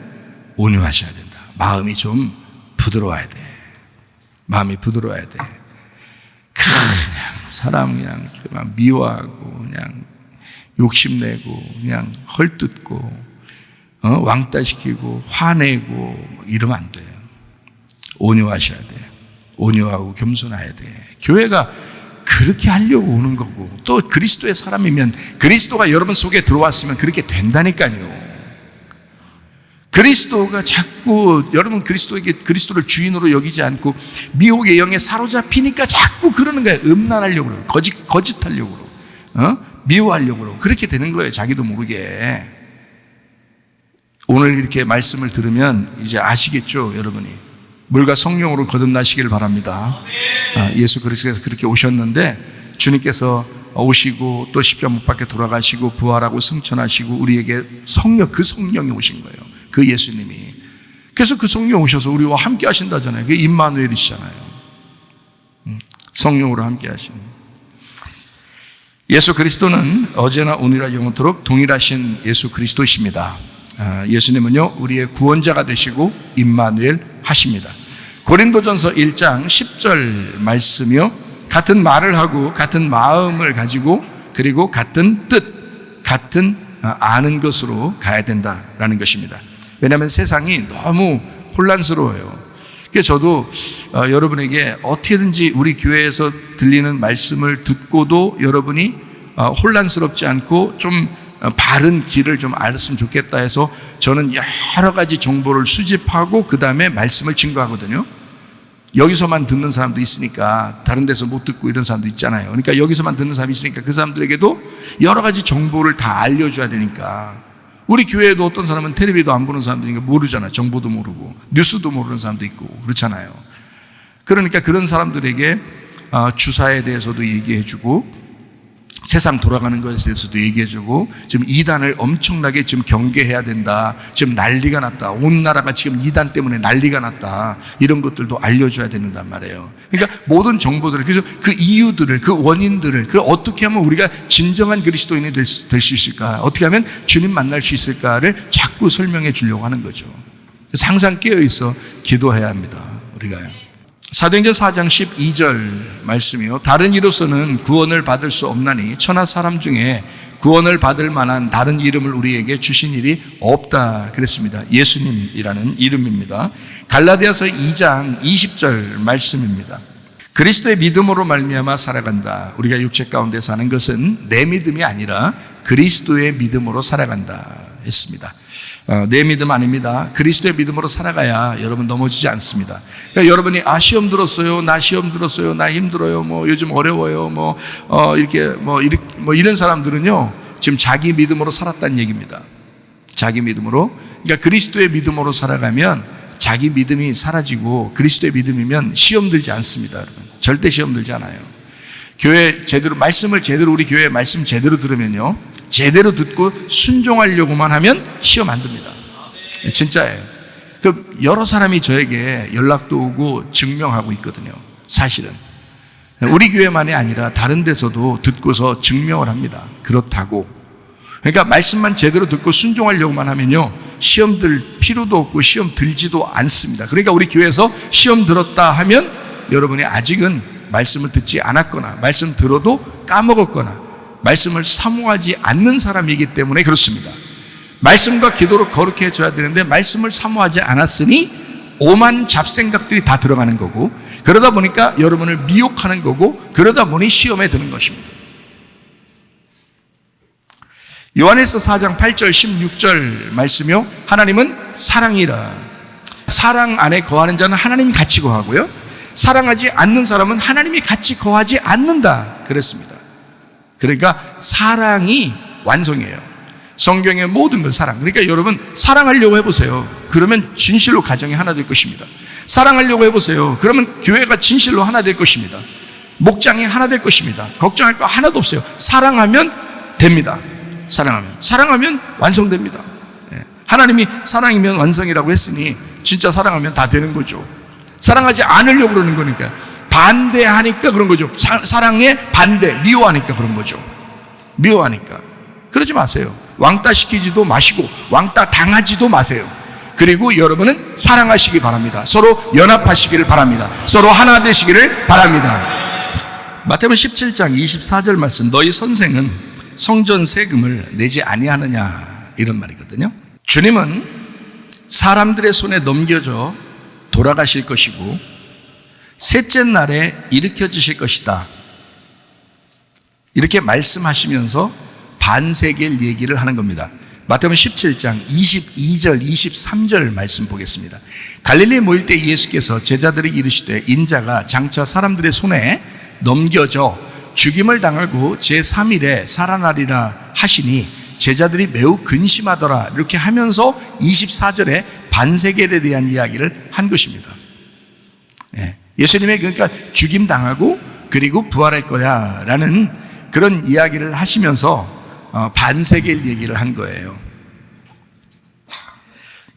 온유하셔야 된다. 마음이 좀 부드러워야 돼. 마음이 부드러워야 돼. 그냥 사람 그냥 미워하고 그냥 욕심내고 그냥 헐뜯고 왕따시키고 화내고 이러면 안 돼요. 온유하셔야 돼요. 온유하고 겸손해야 돼. 교회가 그렇게 하려고 오는 거고, 또 그리스도의 사람이면, 그리스도가 여러분 속에 들어왔으면 그렇게 된다니까요. 그리스도가 자꾸 여러분 그리스도를 주인으로 여기지 않고 미혹의 영에 사로잡히니까 자꾸 그러는 거예요. 음란하려고 그러고 거짓하려고 그러고 미워하려고 그러고 그렇게 되는 거예요. 자기도 모르게. 오늘 이렇게 말씀을 들으면 이제 아시겠죠, 여러분이. 물과 성령으로 거듭나시길 바랍니다. 예수 그리스도께서 그렇게 오셨는데 주님께서 오시고 또 십자가 못 박혀 돌아가시고 부활하고 승천하시고 우리에게 그 성령이 오신 거예요. 그 예수님이. 그래서 그 성령 오셔서 우리와 함께 하신다잖아요. 그게 임마누엘이시잖아요. 성령으로 함께 하시는. 예수 그리스도는 어제나 오늘이나 영원토록 동일하신 예수 그리스도이십니다. 예수님은요, 우리의 구원자가 되시고 임마누엘 하십니다. 고린도전서 1장 10절 말씀이요, 같은 말을 하고 같은 마음을 가지고 그리고 같은 뜻, 같은 아는 것으로 가야 된다라는 것입니다. 왜냐하면 세상이 너무 혼란스러워요. 그래서 저도 여러분에게 어떻게든지 우리 교회에서 들리는 말씀을 듣고도 여러분이 혼란스럽지 않고 좀 바른 길을 좀 알았으면 좋겠다 해서 저는 여러 가지 정보를 수집하고 그 다음에 말씀을 증거하거든요. 여기서만 듣는 사람도 있으니까 다른 데서 못 듣고 이런 사람도 있잖아요. 그러니까 여기서만 듣는 사람이 있으니까 그 사람들에게도 여러 가지 정보를 다 알려줘야 되니까. 우리 교회에도 어떤 사람은 텔레비도 안 보는 사람도 있으니까 모르잖아요. 정보도 모르고 뉴스도 모르는 사람도 있고 그렇잖아요. 그러니까 그런 사람들에게 주사에 대해서도 얘기해주고 세상 돌아가는 것에 대해서도 얘기해주고 지금 이단을 엄청나게 지금 경계해야 된다. 지금 난리가 났다. 온 나라가 지금 이단 때문에 난리가 났다. 이런 것들도 알려줘야 된단 말이에요. 그러니까 모든 정보들을, 그래서 그 이유들을, 그 원인들을, 그 어떻게 하면 우리가 진정한 그리스도인이 될 수 있을까, 어떻게 하면 주님 만날 수 있을까를 자꾸 설명해 주려고 하는 거죠. 그래서 항상 깨어있어 기도해야 합니다. 우리가요. 사도행전 4장 12절 말씀이요. 다른 이로서는 구원을 받을 수 없나니 천하 사람 중에 구원을 받을 만한 다른 이름을 우리에게 주신 일이 없다 그랬습니다. 예수님이라는 이름입니다. 갈라디아서 2장 20절 말씀입니다. 그리스도의 믿음으로 말미암아 살아간다. 우리가 육체 가운데 사는 것은 내 믿음이 아니라 그리스도의 믿음으로 살아간다 했습니다. 내 믿음 아닙니다. 그리스도의 믿음으로 살아가야 여러분 넘어지지 않습니다. 그러니까 여러분이 시험 들었어요, 나 시험 들었어요, 나 힘들어요, 뭐 요즘 어려워요, 이런 사람들은요 지금 자기 믿음으로 살았다는 얘기입니다. 자기 믿음으로. 그러니까 그리스도의 믿음으로 살아가면 자기 믿음이 사라지고 그리스도의 믿음이면 시험 들지 않습니다. 여러분 절대 시험 들지 않아요. 교회 제대로 말씀을 제대로, 우리 교회 말씀 제대로 들으면요, 제대로 듣고 순종하려고만 하면 시험 안 듭니다. 진짜예요. 그 여러 사람이 저에게 연락도 오고 증명하고 있거든요. 사실은 우리 교회만이 아니라 다른 데서도 듣고서 증명을 합니다. 그렇다고. 그러니까 말씀만 제대로 듣고 순종하려고만 하면요 시험 들 필요도 없고 시험 들지도 않습니다. 그러니까 우리 교회에서 시험 들었다 하면 여러분이 아직은 말씀을 듣지 않았거나 말씀 들어도 까먹었거나 말씀을 사모하지 않는 사람이기 때문에 그렇습니다. 말씀과 기도로 거룩해져야 되는데 말씀을 사모하지 않았으니 오만 잡생각들이 다 들어가는 거고, 그러다 보니까 여러분을 미혹하는 거고, 그러다 보니 시험에 드는 것입니다. 요한일서 4장 8절 16절 말씀이요, 하나님은 사랑이라. 사랑 안에 거하는 자는 하나님이 같이 거하고요, 사랑하지 않는 사람은 하나님이 같이 거하지 않는다 그랬습니다. 그러니까 사랑이 완성이에요. 성경의 모든 것 사랑. 그러니까 여러분 사랑하려고 해보세요. 그러면 진실로 가정이 하나 될 것입니다. 사랑하려고 해보세요. 그러면 교회가 진실로 하나 될 것입니다. 목장이 하나 될 것입니다. 걱정할 거 하나도 없어요. 사랑하면 됩니다. 사랑하면 완성됩니다. 하나님이 사랑이면 완성이라고 했으니 진짜 사랑하면 다 되는 거죠. 사랑하지 않으려고 그러는 거니까, 반대하니까 그런 거죠. 사랑에 반대, 미워하니까 그런 거죠. 미워하니까. 그러지 마세요. 왕따 시키지도 마시고 왕따 당하지도 마세요. 그리고 여러분은 사랑하시기 바랍니다. 서로 연합하시기를 바랍니다. 서로 하나 되시기를 바랍니다. 마태복음 17장 24절 말씀, 너희 선생은 성전 세금을 내지 아니하느냐, 이런 말이거든요. 주님은 사람들의 손에 넘겨져 돌아가실 것이고 셋째 날에 일으켜 주실 것이다, 이렇게 말씀하시면서 반세계일 얘기를 하는 겁니다. 마태복음 17장 22절 23절 말씀 보겠습니다. 갈릴리에 모일 때 예수께서 제자들이 이르시되 인자가 장차 사람들의 손에 넘겨져 죽임을 당하고 제3일에 살아나리라 하시니 제자들이 매우 근심하더라, 이렇게 하면서 24절에 반세계에 대한 이야기를 한 것입니다. 예수님의 그러니까 죽임 당하고 그리고 부활할 거야 라는 그런 이야기를 하시면서 반세계일 얘기를 한 거예요.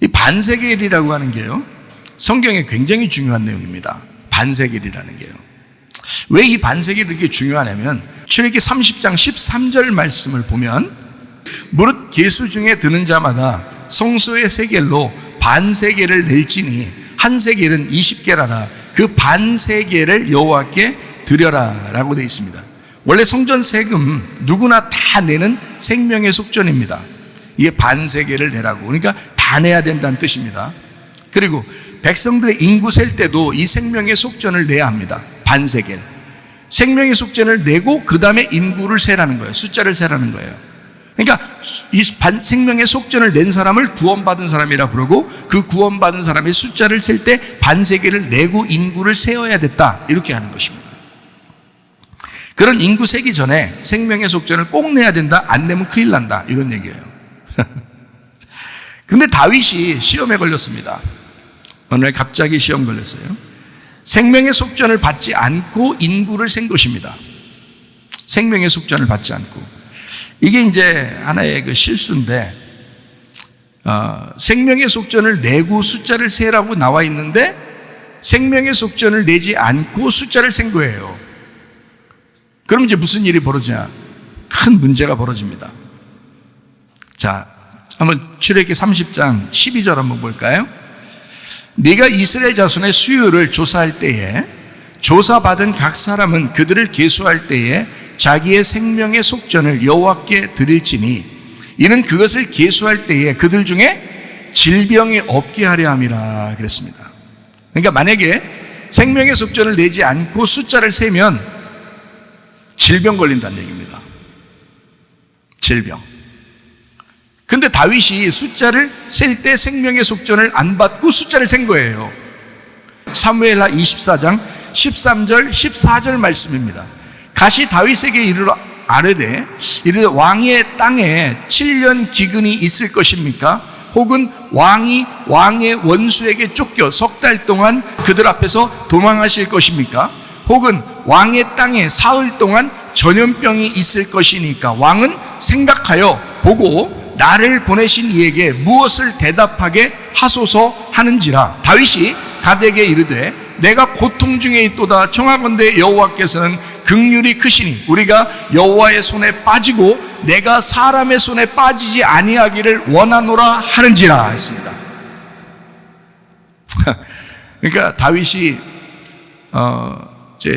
이 반세계일이라고 하는 게요, 성경에 굉장히 중요한 내용입니다. 반세계일이라는 게요. 왜 이 반세계일이 이렇게 중요하냐면, 출애굽기 30장 13절 말씀을 보면 무릇 계수 중에 드는 자마다 성소의 세겔로 반세겔을 낼지니 한 세겔은 20게라라. 그 반세겔을 여호와께 드려라 라고 되어 있습니다. 원래 성전 세금 누구나 다 내는 생명의 속전입니다. 이게 반세겔을 내라고, 그러니까 다 내야 된다는 뜻입니다. 그리고 백성들의 인구 셀 때도 이 생명의 속전을 내야 합니다. 반세겔. 생명의 속전을 내고 그 다음에 인구를 세라는 거예요. 숫자를 세라는 거예요. 그러니까 이 생명의 속전을 낸 사람을 구원받은 사람이라 부르고, 그 구원받은 사람의 숫자를 셀 때 반세겔을 내고 인구를 세어야 됐다, 이렇게 하는 것입니다. 그런 인구 세기 전에 생명의 속전을 꼭 내야 된다, 안 내면 큰일 난다, 이런 얘기예요. 근데 다윗이 시험에 걸렸습니다. 어느 날 갑자기 시험 걸렸어요. 생명의 속전을 받지 않고 인구를 센 것입니다. 생명의 속전을 받지 않고. 이게 이제 하나의 그 실수인데, 생명의 속전을 내고 숫자를 세라고 나와 있는데 생명의 속전을 내지 않고 숫자를 센 거예요. 그럼 이제 무슨 일이 벌어지냐? 큰 문제가 벌어집니다. 자, 한번 출애굽기 30장 12절 한번 볼까요? 네가 이스라엘 자손의 수요를 조사할 때에 조사받은 각 사람은 그들을 계수할 때에 자기의 생명의 속전을 여호와께 드릴지니 이는 그것을 계수할 때에 그들 중에 질병이 없게 하려 함이라 그랬습니다. 그러니까 만약에 생명의 속전을 내지 않고 숫자를 세면 질병 걸린다는 얘기입니다. 질병. 근데 다윗이 숫자를 셀 때 생명의 속전을 안 받고 숫자를 센 거예요. 사무엘하 24장 13절 14절 말씀입니다. 가시 다윗에게 이르러 아뢰되 이르되 왕의 땅에 7년 기근이 있을 것입니까? 혹은 왕이 왕의 원수에게 쫓겨 석 달 동안 그들 앞에서 도망하실 것입니까? 혹은 왕의 땅에 사흘 동안 전염병이 있을 것이니까 왕은 생각하여 보고 나를 보내신 이에게 무엇을 대답하게 하소서 하는지라. 다윗이 가드에게 이르되 내가 고통 중에 있도다. 청하건대 여호와께서는 긍휼이 크시니 우리가 여호와의 손에 빠지고 내가 사람의 손에 빠지지 아니하기를 원하노라 하는지라 했습니다. 그러니까 다윗이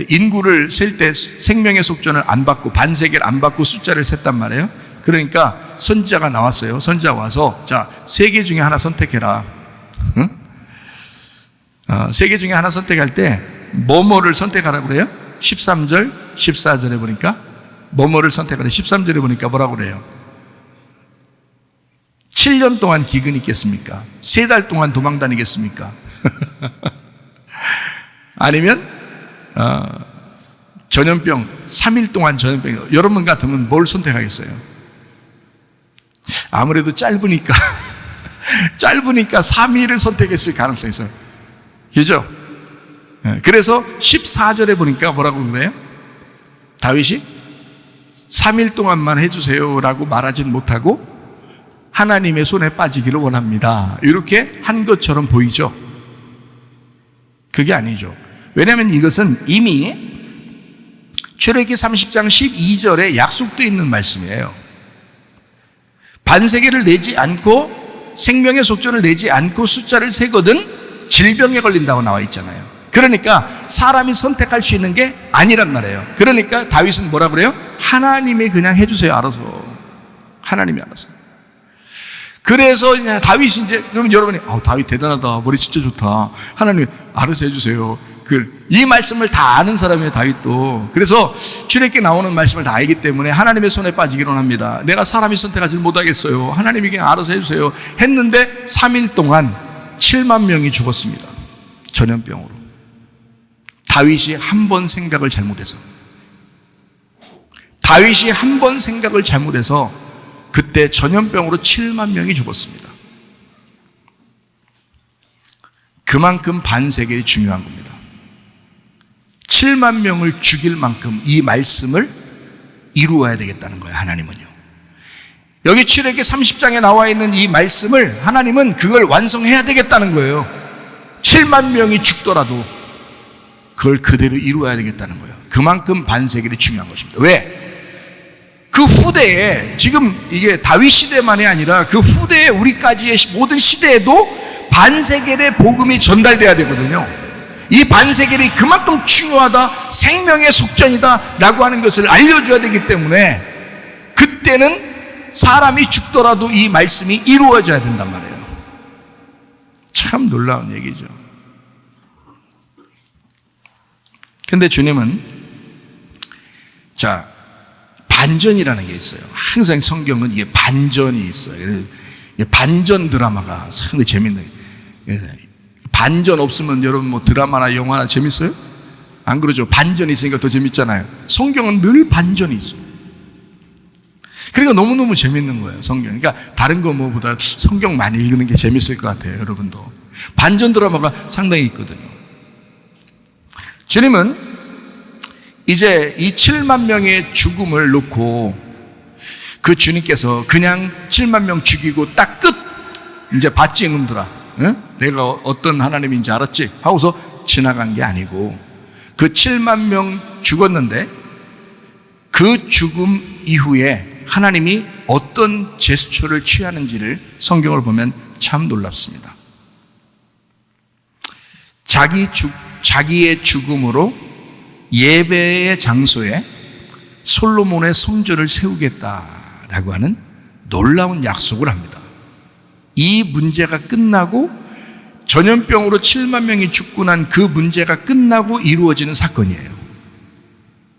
인구를 셀 때 생명의 속전을 안 받고 반세겔 안 받고 숫자를 셌단 말이에요. 그러니까 선지자가 나왔어요. 선지자 와서 자, 세 개 중에 하나 선택해라. 응? 세 개 중에 하나 선택할 때 뭐뭐를 선택하라고 그래요? 13절, 14절에 보니까 뭐뭐를 선택하래. 13절에 보니까 뭐라고 그래요? 7년 동안 기근이 있겠습니까? 3달 동안 도망 다니겠습니까? 아니면 전염병 3일 동안 전염병. 여러분 같으면 뭘 선택하겠어요? 아무래도 짧으니까 3일을 선택했을 가능성이 있어요. 그죠? 그래서 14절에 보니까 뭐라고 그래요? 다윗이 3일 동안만 해주세요 라고 말하진 못하고 하나님의 손에 빠지기를 원합니다, 이렇게 한 것처럼 보이죠? 그게 아니죠. 왜냐하면 이것은 이미 출애굽기 30장 12절에 약속되어 있는 말씀이에요. 반세겔을 내지 않고 생명의 속전을 내지 않고 숫자를 세거든 질병에 걸린다고 나와 있잖아요. 그러니까 사람이 선택할 수 있는 게 아니란 말이에요. 그러니까 다윗은 뭐라 그래요? 하나님이 그냥 해주세요, 알아서. 하나님이 알아서. 그래서 다윗이 이제, 그러면 여러분이 다윗 대단하다, 머리 진짜 좋다, 하나님 알아서 해주세요, 이 말씀을 다 아는 사람이에요, 다윗도. 그래서 출애굽기에 나오는 말씀을 다 알기 때문에 하나님의 손에 빠지기로 합니다. 내가 사람이 선택하지 못하겠어요, 하나님이 그냥 알아서 해주세요 했는데 3일 동안 7만 명이 죽었습니다, 전염병으로. 다윗이 한 번 생각을 잘못해서, 그때 전염병으로 7만 명이 죽었습니다. 그만큼 반세겔이 중요한 겁니다. 7만 명을 죽일 만큼 이 말씀을 이루어야 되겠다는 거예요, 하나님은요. 여기 출애굽기 30장에 나와 있는 이 말씀을 하나님은 그걸 완성해야 되겠다는 거예요. 7만 명이 죽더라도 그걸 그대로 이루어야 되겠다는 거예요. 그만큼 반세겔이 중요한 것입니다. 왜? 그 후대에, 지금 이게 다윗 시대만이 아니라 그 후대에 우리까지의 모든 시대에도 반세겔의 복음이 전달돼야 되거든요. 이 반세겔이 그만큼 중요하다, 생명의 속전이다 라고 하는 것을 알려줘야 되기 때문에 그때는 사람이 죽더라도 이 말씀이 이루어져야 된단 말이에요. 참 놀라운 얘기죠. 근데 주님은 자, 반전이라는 게 있어요. 항상 성경은 이게 반전이 있어요. 반전 드라마가 상당히 재밌는 거예요. 반전 없으면 여러분 뭐 드라마나 영화나 재밌어요? 안 그러죠? 반전이 있으니까 더 재밌잖아요. 성경은 늘 반전이 있어요. 그러니까 너무너무 재밌는 거예요, 성경. 그러니까 다른 거 뭐보다 성경 많이 읽는 게 재밌을 것 같아요, 여러분도. 반전 드라마가 상당히 있거든요. 주님은 이제 이 7만 명의 죽음을 놓고 그 주님께서 그냥 7만 명 죽이고 딱 끝! 이제 봤지, 이놈들아. 응? 내가 어떤 하나님인지 알았지? 하고서 지나간 게 아니고 그 7만 명 죽었는데 그 죽음 이후에 하나님이 어떤 제스처를 취하는지를 성경을 보면 참 놀랍습니다. 자기의 죽음으로 예배의 장소에 솔로몬의 성전을 세우겠다라고 하는 놀라운 약속을 합니다. 이 문제가 끝나고 전염병으로 7만 명이 죽고 난 그 문제가 끝나고 이루어지는 사건이에요.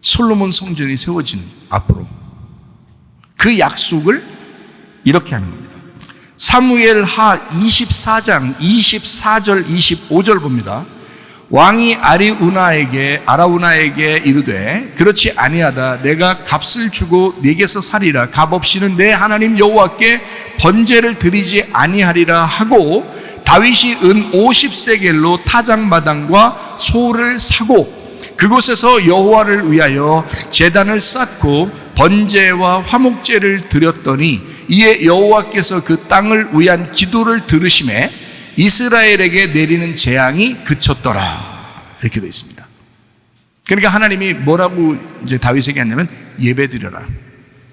솔로몬 성전이 세워지는 앞으로 그 약속을 이렇게 하는 겁니다. 사무엘하 24장 24절 25절 봅니다. 왕이 아라우나에게 이르되 그렇지 아니하다. 내가 값을 주고 네게서 살리라. 값 없이는 내 하나님 여호와께 번제를 드리지 아니하리라 하고 다윗이 은 50세겔로 타작마당과 소를 사고 그곳에서 여호와를 위하여 제단을 쌓고 번제와 화목제를 드렸더니 이에 여호와께서 그 땅을 위한 기도를 들으심에 이스라엘에게 내리는 재앙이 그쳤더라. 이렇게 되어 있습니다. 그러니까 하나님이 뭐라고 이제 다윗에게 했냐면 예배드려라.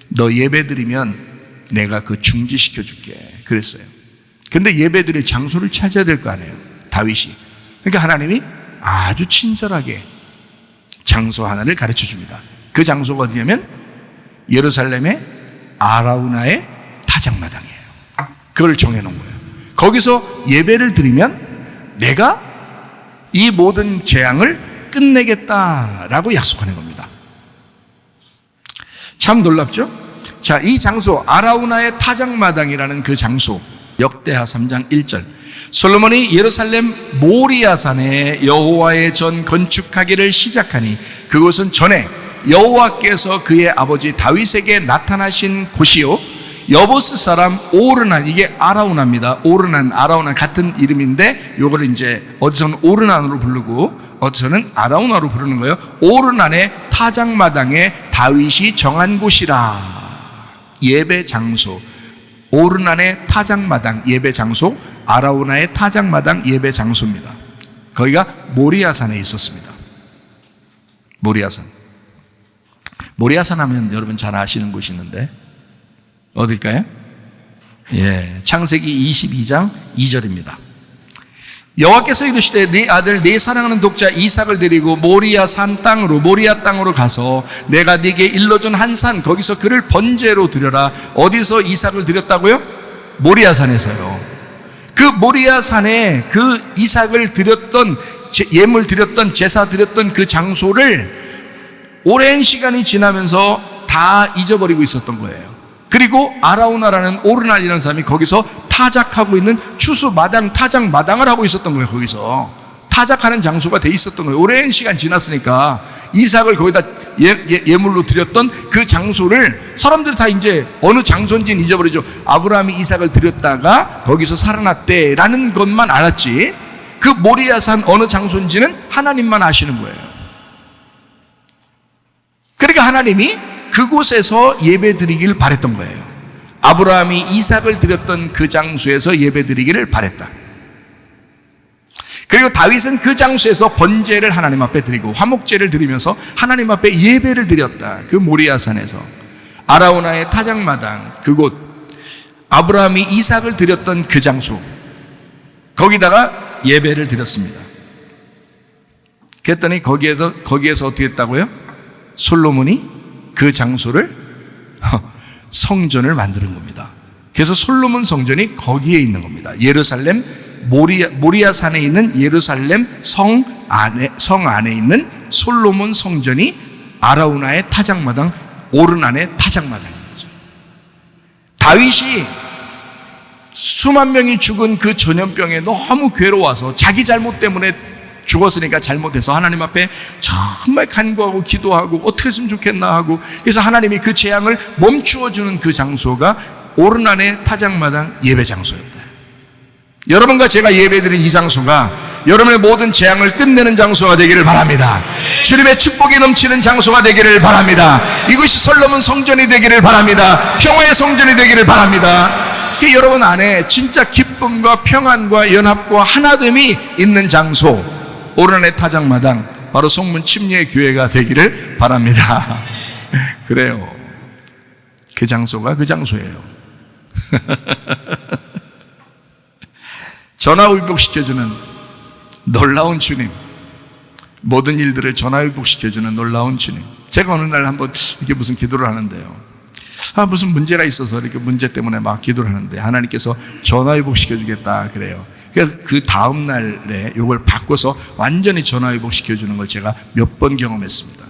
너 예배드리면 내가 그 중지시켜 줄게. 그랬어요. 근데 예배드릴 장소를 찾아야 될 거 아니에요, 다윗이. 그러니까 하나님이 아주 친절하게 장소 하나를 가르쳐 줍니다. 그 장소가 어디냐면 예루살렘의 아라우나의 타작마당이에요. 그걸 정해놓은 거예요. 거기서 예배를 드리면 내가 이 모든 재앙을 끝내겠다라고 약속하는 겁니다. 참 놀랍죠? 자, 이 장소 아라우나의 타작마당이라는 그 장소, 역대하 3장 1절. 솔로몬이 예루살렘 모리아산에 여호와의 전 건축하기를 시작하니 그곳은 전에 여호와께서 그의 아버지 다윗에게 나타나신 곳이요 여보스 사람 오르난, 이게 아라우나입니다. 아라우나 같은 이름인데 요거를 이제 어디서는 오르난으로 부르고 어디서는 아라우나로 부르는 거예요. 오르난의 타작마당에 다윗이 정한 곳이라. 예배 장소, 오르난의 타작마당 예배 장소, 아라우나의 타작마당 예배 장소입니다. 거기가 모리아산에 있었습니다. 모리아산 하면 여러분 잘 아시는 곳이 있는데 어딜까요? 예, 창세기 22장 2절입니다. 여호와께서 이르시되 네 아들 네 사랑하는 독자 이삭을 데리고 모리아 땅으로 가서 내가 네게 일러준 한 산 거기서 그를 번제로 드려라. 어디서 이삭을 드렸다고요? 모리아산에서요. 그 모리아산에 그 이삭을 드렸던 예물 드렸던 제사 드렸던 그 장소를 오랜 시간이 지나면서 다 잊어버리고 있었던 거예요. 그리고 아라우나라는 오르난이라는 사람이 거기서 타작하고 있는 추수 마당, 타작 마당을 하고 있었던 거예요. 거기서 타작하는 장소가 돼 있었던 거예요. 오랜 시간 지났으니까 이삭을 거기다 예물로 드렸던 그 장소를 사람들이 다 이제 어느 장소인지는 잊어버리죠. 아브라함이 이삭을 드렸다가 거기서 살아났대라는 것만 알았지 그 모리아산 어느 장소인지는 하나님만 아시는 거예요. 그러니까 하나님이 그곳에서 예배드리길 바랬던 거예요. 아브라함이 이삭을 드렸던 그 장소에서 예배드리기를 바랬다. 그리고 다윗은 그 장소에서 번제를 하나님 앞에 드리고 화목제를 드리면서 하나님 앞에 예배를 드렸다. 그 모리아산에서 아라우나의 타작마당 그곳, 아브라함이 이삭을 드렸던 그 장소, 거기다가 예배를 드렸습니다. 그랬더니 거기에서 어떻게 했다고요? 솔로몬이 그 장소를 성전을 만드는 겁니다. 그래서 솔로몬 성전이 거기에 있는 겁니다. 예루살렘 모리아 산에 있는 예루살렘 성 안에 있는 솔로몬 성전이 아라우나의 타작마당, 오르난의 타작마당인 거죠. 다윗이 수만 명이 죽은 그 전염병에 너무 괴로워서 자기 잘못 때문에 죽었으니까 잘못해서 하나님 앞에 정말 간구하고 기도하고 어떻게 했으면 좋겠나 하고, 그래서 하나님이 그 재앙을 멈추어주는 그 장소가 오르난의 타작마당 예배 장소였다. 여러분과 제가 예배드린 이 장소가 여러분의 모든 재앙을 끝내는 장소가 되기를 바랍니다. 주님의 축복이 넘치는 장소가 되기를 바랍니다. 이것이 솔로몬 성전이 되기를 바랍니다. 평화의 성전이 되기를 바랍니다. 그 여러분 안에 진짜 기쁨과 평안과 연합과 하나됨이 있는 장소, 오르난의 타작마당, 바로 성문 침례의 교회가 되기를 바랍니다. 그래요. 그 장소가 그 장소예요. 전화위복시켜주는 놀라운 주님, 모든 일들을 전화위복시켜주는 놀라운 주님. 제가 어느 날 한번 이렇게 무슨 기도를 하는데요, 무슨 문제가 있어서 이렇게 문제 때문에 막 기도를 하는데 하나님께서 전화위복시켜주겠다 그래요. 그 다음 날에 이걸 바꿔서 완전히 전화위복시켜주는 걸 제가 몇 번 경험했습니다.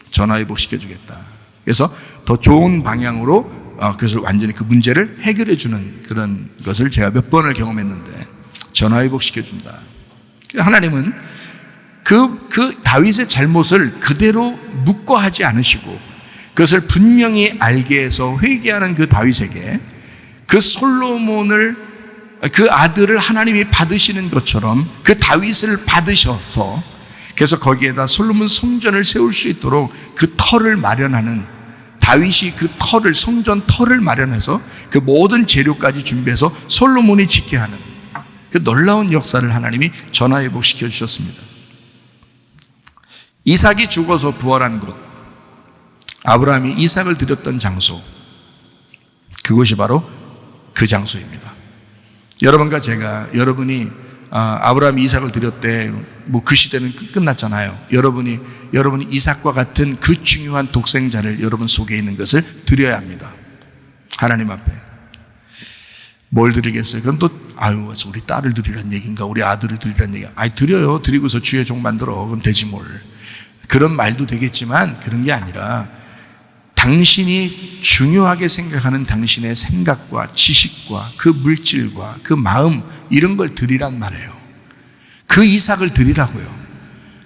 전화위복시켜주겠다. 그래서 더 좋은 방향으로 그것을 완전히 그 문제를 해결해 주는 그런 것을 제가 몇 번을 경험했는데, 전화위복시켜준다. 하나님은 그 다윗의 잘못을 그대로 묵과하지 않으시고 그것을 분명히 알게 해서 회개하는 그 다윗에게 그 솔로몬을, 그 아들을 하나님이 받으시는 것처럼 그 다윗을 받으셔서 그래서 거기에다 솔로몬 성전을 세울 수 있도록 그 터를 마련하는, 다윗이 그 터를, 성전 터를 마련해서 그 모든 재료까지 준비해서 솔로몬이 짓게 하는 그 놀라운 역사를 하나님이 전화위복시켜 주셨습니다. 이삭이 죽어서 부활한 곳, 아브라함이 이삭을 드렸던 장소, 그곳이 바로 그 장소입니다. 여러분과 제가, 여러분이 아브라함이 이삭을 드렸대, 그 시대는 끝났잖아요. 여러분이 이삭과 같은 그 중요한 독생자를 여러분 속에 있는 것을 드려야 합니다. 하나님 앞에. 뭘 드리겠어요? 그럼 또 우리 딸을 드리란 얘기인가, 우리 아들을 드리란 얘기인가? 드려요. 드리고서 주의 종 만들어. 그럼 되지 뭘. 그런 말도 되겠지만 그런 게 아니라 당신이 중요하게 생각하는 당신의 생각과 지식과 그 물질과 그 마음, 이런 걸 드리란 말이에요. 그 이삭을 드리라고요.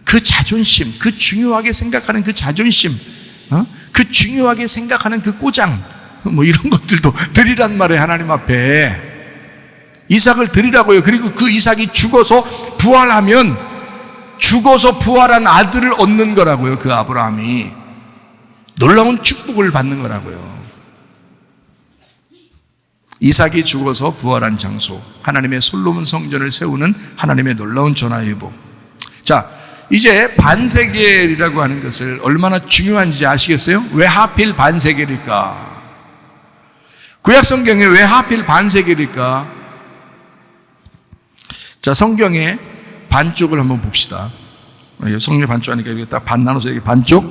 그 자존심, 그 중요하게 생각하는 그 자존심, 그 중요하게 생각하는 그 꼬장, 이런 것들도 드리란 말이에요. 하나님 앞에 이삭을 드리라고요. 그리고 그 이삭이 죽어서 부활하면 죽어서 부활한 아들을 얻는 거라고요. 그 아브라함이 놀라운 축복을 받는 거라고요. 이삭이 죽어서 부활한 장소, 하나님의 솔로몬 성전을 세우는 하나님의 놀라운 전화위복. 자, 이제 반세겔이라고 하는 것을 얼마나 중요한지 아시겠어요? 왜 하필 반세겔일까? 구약 성경에 왜 하필 반세겔일까? 자, 성경의 반쪽을 한번 봅시다. 성경 반쪽 하니까 이게 딱 반 나눠서 이게 반쪽?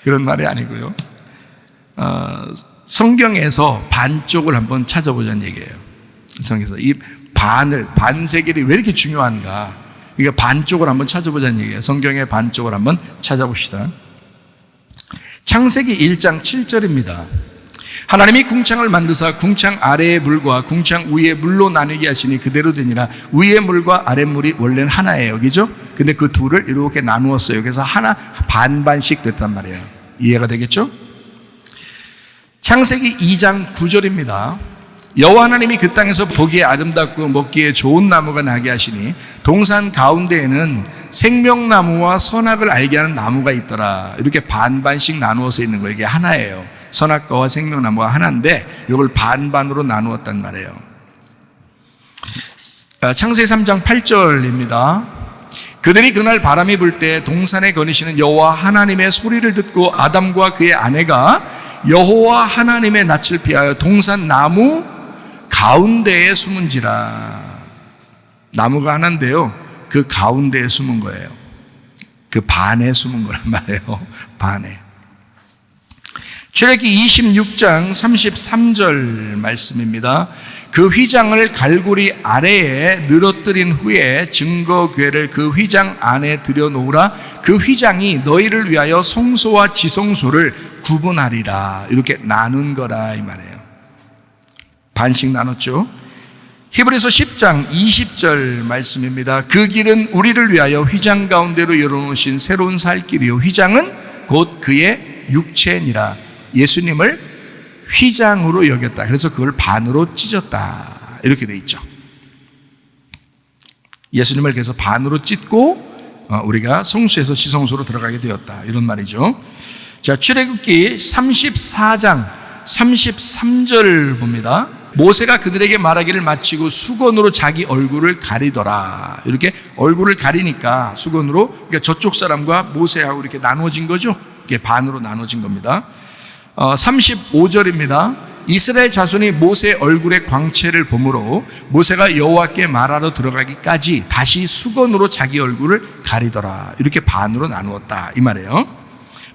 그런 말이 아니고요. 성경에서 반쪽을 한번 찾아보자는 얘기예요. 성경에서 이 반세겔이 왜 이렇게 중요한가? 그러니까 반쪽을 한번 찾아보자는 얘기예요. 성경의 반쪽을 한번 찾아봅시다. 창세기 1장 7절입니다. 하나님이 궁창을 만드사 궁창 아래의 물과 궁창 위의 물로 나누게 하시니 그대로 되니라. 위의 물과 아래 물이 원래는 하나예요. 그죠? 근데 그 둘을 이렇게 나누었어요. 그래서 하나 반반씩 됐단 말이에요. 이해가 되겠죠? 창세기 2장 9절입니다. 여호와 하나님이 그 땅에서 보기에 아름답고 먹기에 좋은 나무가 나게 하시니 동산 가운데에는 생명나무와 선악을 알게 하는 나무가 있더라. 이렇게 반반씩 나누어서 있는 거, 이게 하나예요. 선악과와 생명나무가 하나인데 이걸 반반으로 나누었단 말이에요. 창세기 3장 8절입니다. 그들이 그날 바람이 불 때 동산에 거니시는 여호와 하나님의 소리를 듣고 아담과 그의 아내가 여호와 하나님의 낯을 피하여 동산 나무 가운데에 숨은지라. 나무가 하나인데요, 그 가운데에 숨은 거예요. 그 반에 숨은 거란 말이에요. 반에. 출애굽기 26장 33절 말씀입니다. 그 휘장을 갈고리 아래에 늘어뜨린 후에 증거궤를 그 휘장 안에 들여놓으라. 그 휘장이 너희를 위하여 성소와 지성소를 구분하리라. 이렇게 나눈 거라 이 말이에요. 반씩 나눴죠. 히브리서 10장 20절 말씀입니다. 그 길은 우리를 위하여 휘장 가운데로 열어놓으신 새로운 살 길이요 휘장은 곧 그의 육체니라. 예수님을 휘장으로 여겼다. 그래서 그걸 반으로 찢었다. 이렇게 돼 있죠. 예수님을 그래서 반으로 찢고 우리가 성소에서 지성소로 들어가게 되었다. 이런 말이죠. 자, 출애굽기 34장 33절 봅니다. 모세가 그들에게 말하기를 마치고 수건으로 자기 얼굴을 가리더라. 이렇게 얼굴을 가리니까 수건으로, 그러니까 저쪽 사람과 모세하고 이렇게 나눠진 거죠. 이게 반으로 나눠진 겁니다. 35절입니다. 이스라엘 자손이 모세 얼굴의 광채를 보므로 모세가 여호와께 말하러 들어가기까지 다시 수건으로 자기 얼굴을 가리더라. 이렇게 반으로 나누었다 이 말이에요.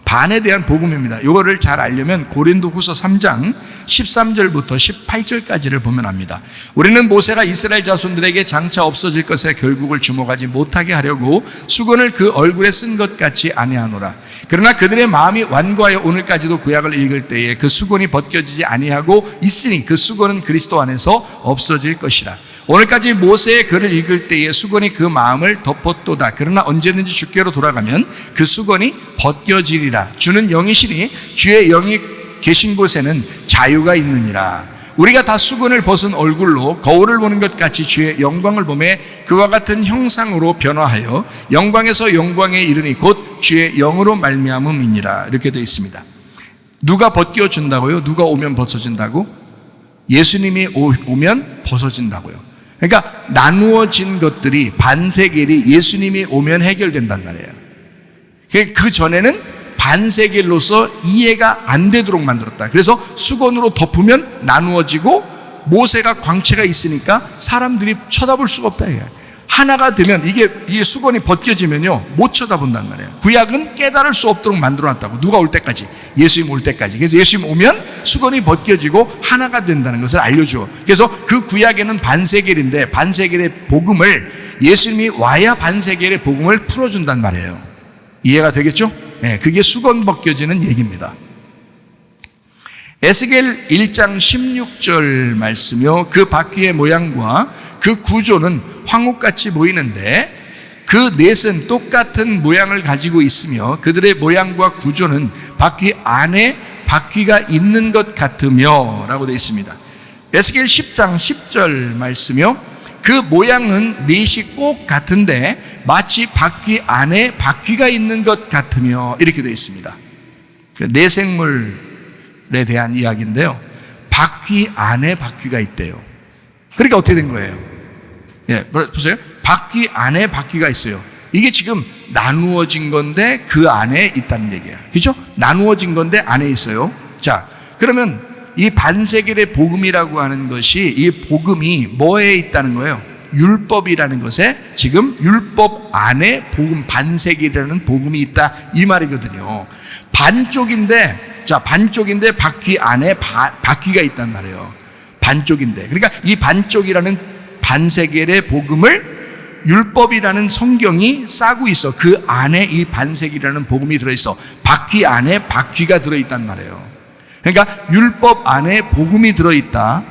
반에 대한 복음입니다. 이거를 잘 알려면 고린도후서 3장 13절부터 18절까지를 보면 압니다. 우리는 모세가 이스라엘 자손들에게 장차 없어질 것에 결국을 주목하지 못하게 하려고 수건을 그 얼굴에 쓴 것 같이 아니하노라. 그러나 그들의 마음이 완고하여 오늘까지도 구약을 읽을 때에 그 수건이 벗겨지지 아니하고 있으니 그 수건은 그리스도 안에서 없어질 것이라. 오늘까지 모세의 글을 읽을 때에 수건이 그 마음을 덮었도다. 그러나 언제든지 주께로 돌아가면 그 수건이 벗겨지리라. 주는 영이시니 주의 영이 계신 곳에는 자유가 있느니라. 우리가 다 수건을 벗은 얼굴로 거울을 보는 것 같이 주의 영광을 보매 그와 같은 형상으로 변화하여 영광에서 영광에 이르니 곧 주의 영으로 말미암음이니라. 이렇게 되어 있습니다. 누가 벗겨준다고요? 누가 오면 벗어진다고? 예수님이 오면 벗어진다고요. 그러니까 나누어진 것들이 반세겔이 예수님이 오면 해결된단 말이에요. 그 전에는 반세겔로서 이해가 안 되도록 만들었다. 그래서 수건으로 덮으면 나누어지고 모세가 광채가 있으니까 사람들이 쳐다볼 수가 없다. 하나가 되면 이게 수건이 벗겨지면요 못 쳐다본단 말이에요. 구약은 깨달을 수 없도록 만들어놨다고. 누가 올 때까지? 예수님 올 때까지. 그래서 예수님 오면 수건이 벗겨지고 하나가 된다는 것을 알려줘. 그래서 그 구약에는 반세겔인데 반세겔의 복음을 예수님이 와야 반세겔의 복음을 풀어준단 말이에요. 이해가 되겠죠? 네, 그게 수건 벗겨지는 얘기입니다. 에스겔 1장 16절 말씀이요. 그 바퀴의 모양과 그 구조는 황옥같이 보이는데 그 넷은 똑같은 모양을 가지고 있으며 그들의 모양과 구조는 바퀴 안에 바퀴가 있는 것 같으며 라고 되어 있습니다. 에스겔 10장 10절 말씀이요. 그 모양은 넷이 꼭 같은데 마치 바퀴 안에 바퀴가 있는 것 같으며 이렇게 되어 있습니다. 내생물에 대한 이야기인데요. 바퀴 안에 바퀴가 있대요. 그러니까 어떻게 된 거예요? 예, 보세요. 바퀴 안에 바퀴가 있어요. 이게 지금 나누어진 건데 그 안에 있다는 얘기야. 그죠? 나누어진 건데 안에 있어요. 자, 그러면 이 반세겔의 복음이라고 하는 것이 이 복음이 뭐에 있다는 거예요? 율법이라는 것에 지금 율법 안에 복음 반세겔이라는 복음이 있다 이 말이거든요. 반쪽인데 반쪽인데 바퀴 안에 바퀴가 있단 말이에요. 반쪽인데. 그러니까 이 반쪽이라는 반세겔의 복음을 율법이라는 성경이 싸고 있어. 그 안에 이 반세겔이라는 복음이 들어있어. 바퀴 안에 바퀴가 들어있단 말이에요. 그러니까 율법 안에 복음이 들어있다.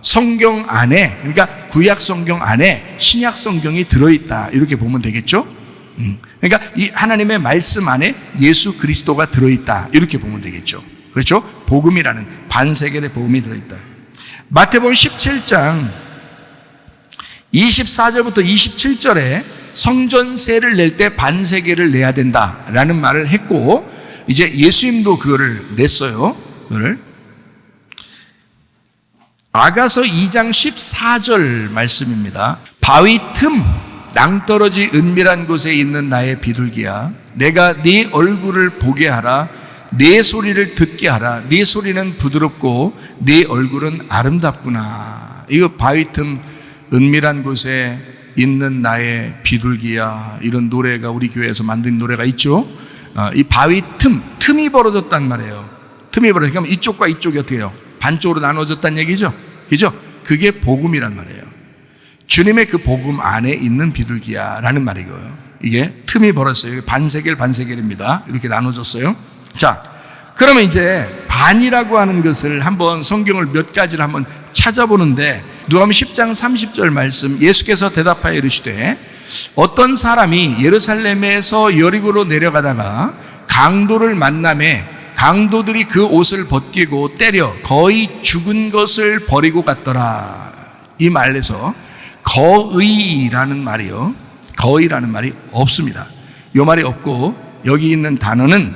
성경 안에, 그러니까 구약 성경 안에 신약 성경이 들어있다. 이렇게 보면 되겠죠? 그러니까 이 하나님의 말씀 안에 예수 그리스도가 들어있다. 이렇게 보면 되겠죠. 그렇죠? 복음이라는 반세겔의 복음이 들어있다. 마태복음 17장 24절부터 27절에 성전세를 낼 때 반세겔을 내야 된다라는 말을 했고 이제 예수님도 그거를 냈어요. 그거를 아가서 2장 14절 말씀입니다. 바위 틈 낭떠러지 은밀한 곳에 있는 나의 비둘기야, 내가 네 얼굴을 보게 하라. 네 소리를 듣게 하라. 네 소리는 부드럽고 네 얼굴은 아름답구나. 이거 바위 틈 은밀한 곳에 있는 나의 비둘기야, 이런 노래가 우리 교회에서 만든 노래가 있죠. 이 바위 틈이 벌어졌단 말이에요. 틈이 벌어졌다. 그럼 이쪽과 이쪽이 어떻게 해요? 반쪽으로 나눠졌다는 얘기죠. 그죠? 그게 복음이란 말이에요. 주님의 그 복음 안에 있는 비둘기야라는 말이고요. 이게 틈이 벌었어요. 반세겔입니다. 이렇게 나눠졌어요. 자, 그러면 이제 반이라고 하는 것을 한번 성경을 몇 가지를 한번 찾아보는데, 누가복음 10장 30절 말씀, 예수께서 대답하여 이르시되 어떤 사람이 예루살렘에서 여리고로 내려가다가 강도를 만나매 강도들이 그 옷을 벗기고 때려 거의 죽은 것을 버리고 갔더라. 이 말에서 거의라는 말이요, 거의라는 말이 없습니다. 이 말이 없고 여기 있는 단어는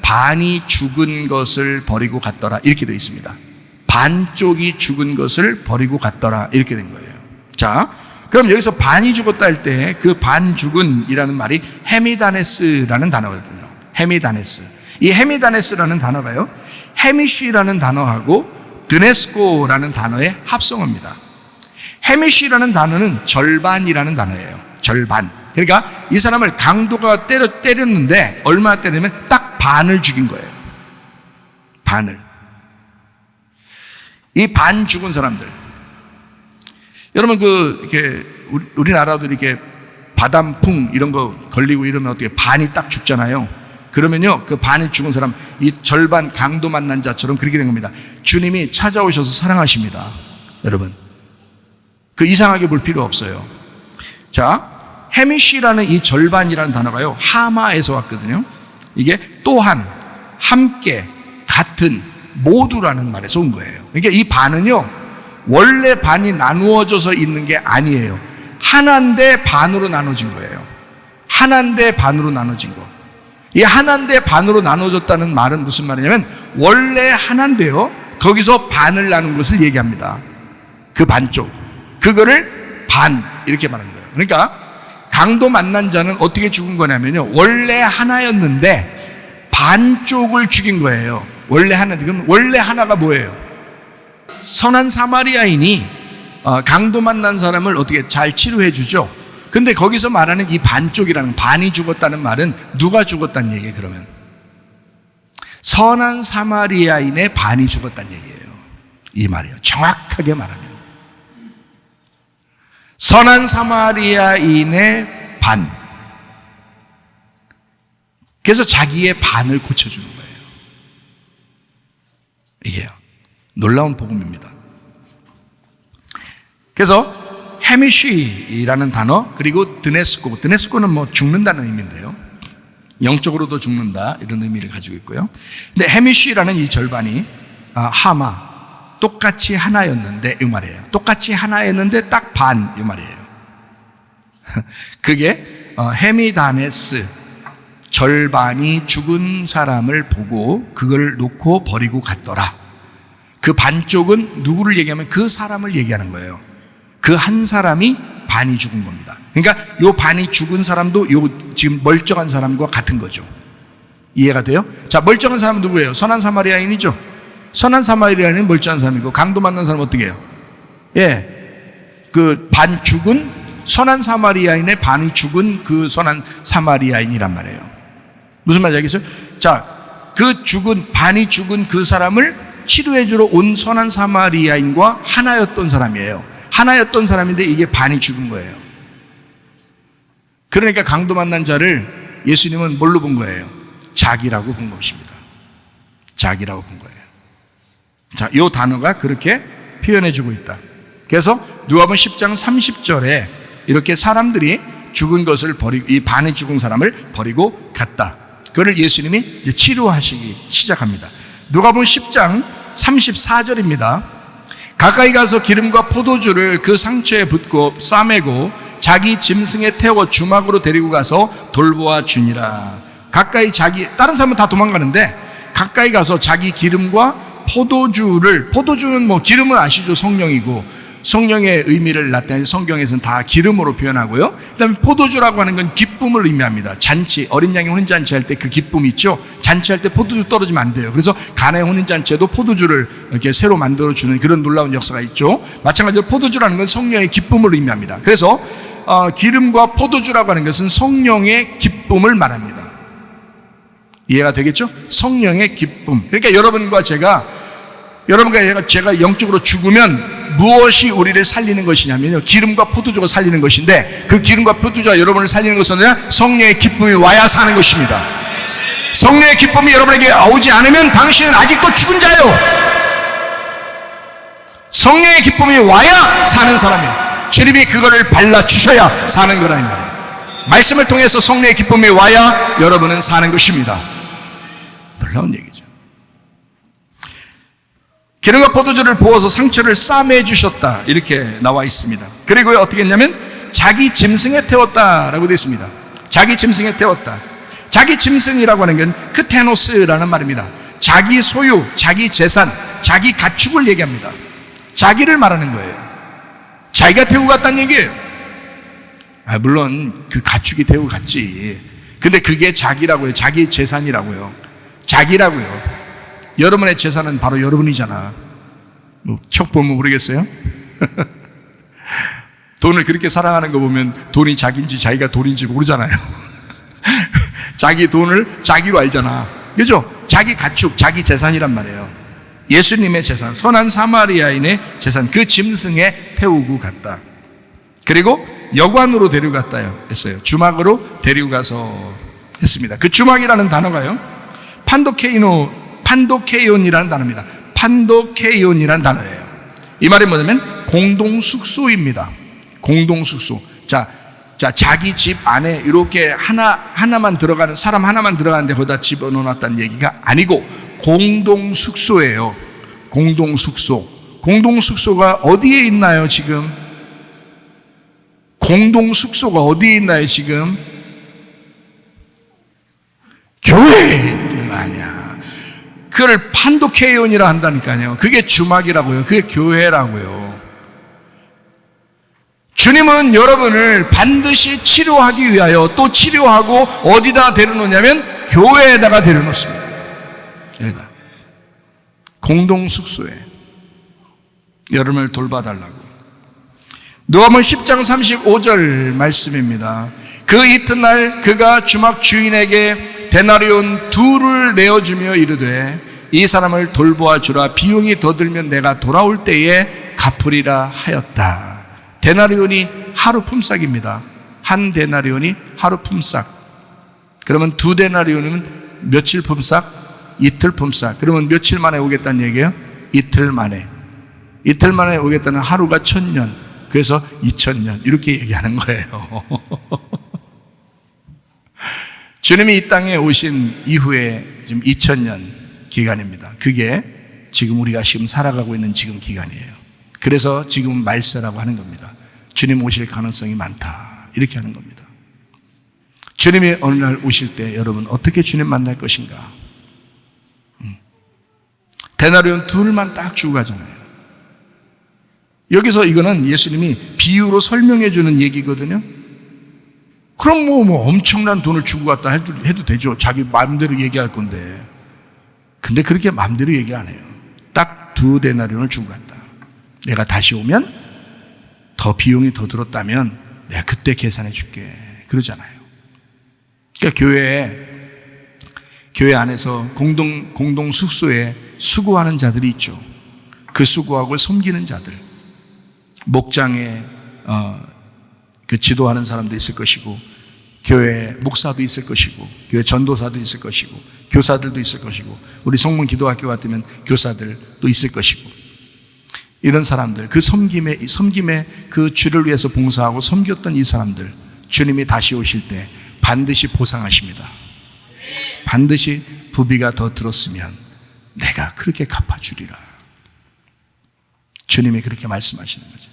반이 죽은 것을 버리고 갔더라 이렇게 되어 있습니다. 반쪽이 죽은 것을 버리고 갔더라 이렇게 된 거예요. 자, 그럼 여기서 반이 죽었다 할 때 그 반 죽은이라는 말이 헤미다네스라는 단어거든요. 헤미다네스. 이 헤미다네스라는 단어가요, 헤미쉬라는 단어하고 드네스코라는 단어의 합성어입니다. 헤미쉬라는 단어는 절반이라는 단어예요. 절반. 그러니까 이 사람을 강도가 때렸는데 얼마나 때리면 딱 반을 죽인 거예요. 반을. 이 반 죽은 사람들. 여러분 이렇게 우리나라도 이렇게 바람풍 이런 거 걸리고 이러면 어떻게 반이 딱 죽잖아요. 그러면요, 그 반이 죽은 사람, 이 절반 강도 만난 자처럼 그렇게 된 겁니다. 주님이 찾아오셔서 사랑하십니다. 여러분, 그 이상하게 볼 필요 없어요. 자, 헤미시라는 이 절반이라는 단어가요, 하마에서 왔거든요. 이게 또한, 함께, 같은, 모두라는 말에서 온 거예요. 그러니까 이 반은요, 원래 반이 나누어져서 있는 게 아니에요. 하나인데 반으로 나눠진 거예요. 하나인데 반으로 나눠진 거. 이 하나인데 반으로 나눠졌다는 말은 무슨 말이냐면, 원래 하나인데요, 거기서 반을 나눈 것을 얘기합니다. 그 반쪽. 그거를 반, 이렇게 말하는 거예요. 그러니까 강도 만난 자는 어떻게 죽은 거냐면요, 원래 하나였는데 반쪽을 죽인 거예요. 원래 하나. 그럼 원래 하나가 뭐예요? 선한 사마리아인이 강도 만난 사람을 어떻게 잘 치료해 주죠. 근데 거기서 말하는 이 반쪽이라는, 반이 죽었다는 말은 누가 죽었다는 얘기예요? 그러면 선한 사마리아인의 반이 죽었다는 얘기예요. 이 말이에요. 정확하게 말하면 선한 사마리아인의 반. 그래서 자기의 반을 고쳐주는 거예요. 이게요, 놀라운 복음입니다. 그래서 헤미쉬라는 단어, 그리고 드네스코는 뭐 죽는다는 의미인데요, 영적으로도 죽는다 이런 의미를 가지고 있고요. 근데 헤미쉬라는 이 절반이 하마, 똑같이 하나였는데 이 말이에요. 똑같이 하나였는데 딱 반 이 말이에요. 그게 헤미다네스, 절반이 죽은 사람을 보고 그걸 놓고 버리고 갔더라. 그 반쪽은 누구를 얘기하면 그 사람을 얘기하는 거예요. 그 한 사람이 반이 죽은 겁니다. 그러니까 요 반이 죽은 사람도 요 지금 멀쩡한 사람과 같은 거죠. 이해가 돼요? 자, 멀쩡한 사람은 누구예요? 선한 사마리아인이죠. 선한 사마리아인은 멀쩡한 사람이고, 강도 만난 사람은 어떻게 해요? 예, 그 반 죽은 선한 사마리아인의 반이 죽은 그 선한 사마리아인이란 말이에요. 무슨 말인지 알겠어요? 자, 그 반이 죽은 그 사람을 치료해 주러 온 선한 사마리아인과 하나였던 사람이에요. 하나였던 사람인데 이게 반이 죽은 거예요. 그러니까 강도 만난 자를 예수님은 뭘로 본 거예요? 자기라고 본 것입니다. 자기라고 본 거예요. 자, 이 단어가 그렇게 표현해 주고 있다. 그래서 누가복음 10장 30절에 이렇게 사람들이 죽은 것을 버리고, 이 반이 죽은 사람을 버리고 갔다. 그걸 예수님이 이제 치료하시기 시작합니다. 누가복음 10장 34절입니다. 가까이 가서 기름과 포도주를 그 상처에 붓고 싸매고 자기 짐승에 태워 주막으로 데리고 가서 돌보아 주니라. 가까이 다른 사람은 다 도망가는데 가까이 가서 자기 기름과 포도주는 뭐 기름은 아시죠? 성령이고 성령의 의미를 나타내는 성경에서는 다 기름으로 표현하고요. 그다음에 포도주라고 하는 건 기쁨을 의미합니다. 잔치, 어린 양의 혼인잔치 할 때 그 기쁨 있죠. 잔치할 때 포도주 떨어지면 안 돼요. 그래서 가나의 혼인잔치에도 포도주를 이렇게 새로 만들어주는 그런 놀라운 역사가 있죠. 마찬가지로 포도주라는 건 성령의 기쁨을 의미합니다. 그래서 기름과 포도주라고 하는 것은 성령의 기쁨을 말합니다. 이해가 되겠죠? 성령의 기쁨. 그러니까 여러분과 제가 여러분과 제가 영적으로 죽으면 무엇이 우리를 살리는 것이냐면요, 기름과 포도주가 살리는 것인데, 그 기름과 포도주가 여러분을 살리는 것은 아니라 성령의 기쁨이 와야 사는 것입니다. 성령의 기쁨이 여러분에게 오지 않으면 당신은 아직도 죽은 자예요. 성령의 기쁨이 와야 사는 사람이에요. 주님이 그거를 발라주셔야 사는 거라 이 말이에요. 말씀을 통해서 성령의 기쁨이 와야 여러분은 사는 것입니다. 놀라운 얘기죠. 기름과 포도주를 부어서 상처를 싸매 주셨다, 이렇게 나와 있습니다. 그리고 어떻게 했냐면 자기 짐승에 태웠다라고 되어 있습니다. 자기 짐승에 태웠다. 자기 짐승이라고 하는 건 크테노스라는 말입니다. 자기 소유, 자기 재산, 자기 가축을 얘기합니다. 자기를 말하는 거예요. 자기가 태우고 갔다는 얘기예요. 물론 그 가축이 태우고 갔지. 근데 그게 자기라고요. 자기 재산이라고요. 자기라고요. 여러분의 재산은 바로 여러분이잖아. 척 보면 모르겠어요? 돈을 그렇게 사랑하는 거 보면 돈이 자기인지 자기가 돈인지 모르잖아요. 자기 돈을 자기로 알잖아. 그죠? 자기 가축, 자기 재산이란 말이에요. 예수님의 재산, 선한 사마리아인의 재산, 그 짐승에 태우고 갔다. 그리고 여관으로 데리고 갔다 했어요. 주막으로 데리고 가서 했습니다. 그 주막이라는 단어가요, 판도케이온이라는 단어입니다. 판도케이온이라는 단어예요. 이 말이 뭐냐면 공동숙소입니다. 공동숙소. 자, 자기 집 안에 이렇게 하나만 들어가는, 사람 하나만 들어가는데 거기다 집어넣어놨다는 얘기가 아니고 공동숙소예요. 공동숙소. 공동숙소가 어디에 있나요, 지금? 공동숙소가 어디에 있나요, 지금? 교회에 있는 거 아니야. 그걸 판도케이온이라 한다니까요. 그게 주막이라고요. 그게 교회라고요. 주님은 여러분을 반드시 치료하기 위하여 또 치료하고 어디다 데려놓냐면 교회에다가 데려놓습니다. 여기다. 공동숙소에 여러분을 돌봐달라고. 누가복음 10장 35절 말씀입니다. 그 이튿날 그가 주막 주인에게 데나리온 2를 내어주며 이르되 이 사람을 돌보아 주라. 비용이 더 들면 내가 돌아올 때에 갚으리라 하였다. 데나리온이 하루 품삯입니다. 한 데나리온이 하루 품삯. 그러면 2 데나리온이면 며칠 품삯? 이틀 품삯. 그러면 며칠 만에 오겠다는 얘기예요? 이틀 만에. 이틀 만에 오겠다는 하루가 1000년. 그래서 2000년. 이렇게 얘기하는 거예요. 주님이 이 땅에 오신 이후에 지금 2000년 기간입니다. 그게 지금 우리가 지금 살아가고 있는 지금 기간이에요. 그래서 지금 말세라고 하는 겁니다. 주님 오실 가능성이 많다, 이렇게 하는 겁니다. 주님이 어느 날 오실 때 여러분 어떻게 주님 만날 것인가? 데나리온 2만 딱 주고 가잖아요. 여기서 이거는 예수님이 비유로 설명해 주는 얘기거든요. 그럼 뭐 엄청난 돈을 주고 갔다 해도 되죠. 자기 마음대로 얘기할 건데. 근데 그렇게 마음대로 얘기 안 해요. 딱 2 데나리온을 주고 갔다. 내가 다시 오면 더 비용이 더 들었다면 내가 그때 계산해 줄게, 그러잖아요. 그러니까 교회 안에서 공동 숙소에 수고하는 자들이 있죠. 그 수고하고 섬기는 자들, 목장에 그 지도하는 사람도 있을 것이고, 교회 목사도 있을 것이고, 교회 전도사도 있을 것이고, 교사들도 있을 것이고, 우리 성문 기도학교 같으면 교사들도 있을 것이고, 이런 사람들, 그 섬김에 그 주를 위해서 봉사하고 섬겼던 이 사람들, 주님이 다시 오실 때 반드시 보상하십니다. 반드시 부비가 더 들었으면 내가 그렇게 갚아주리라. 주님이 그렇게 말씀하시는 거죠.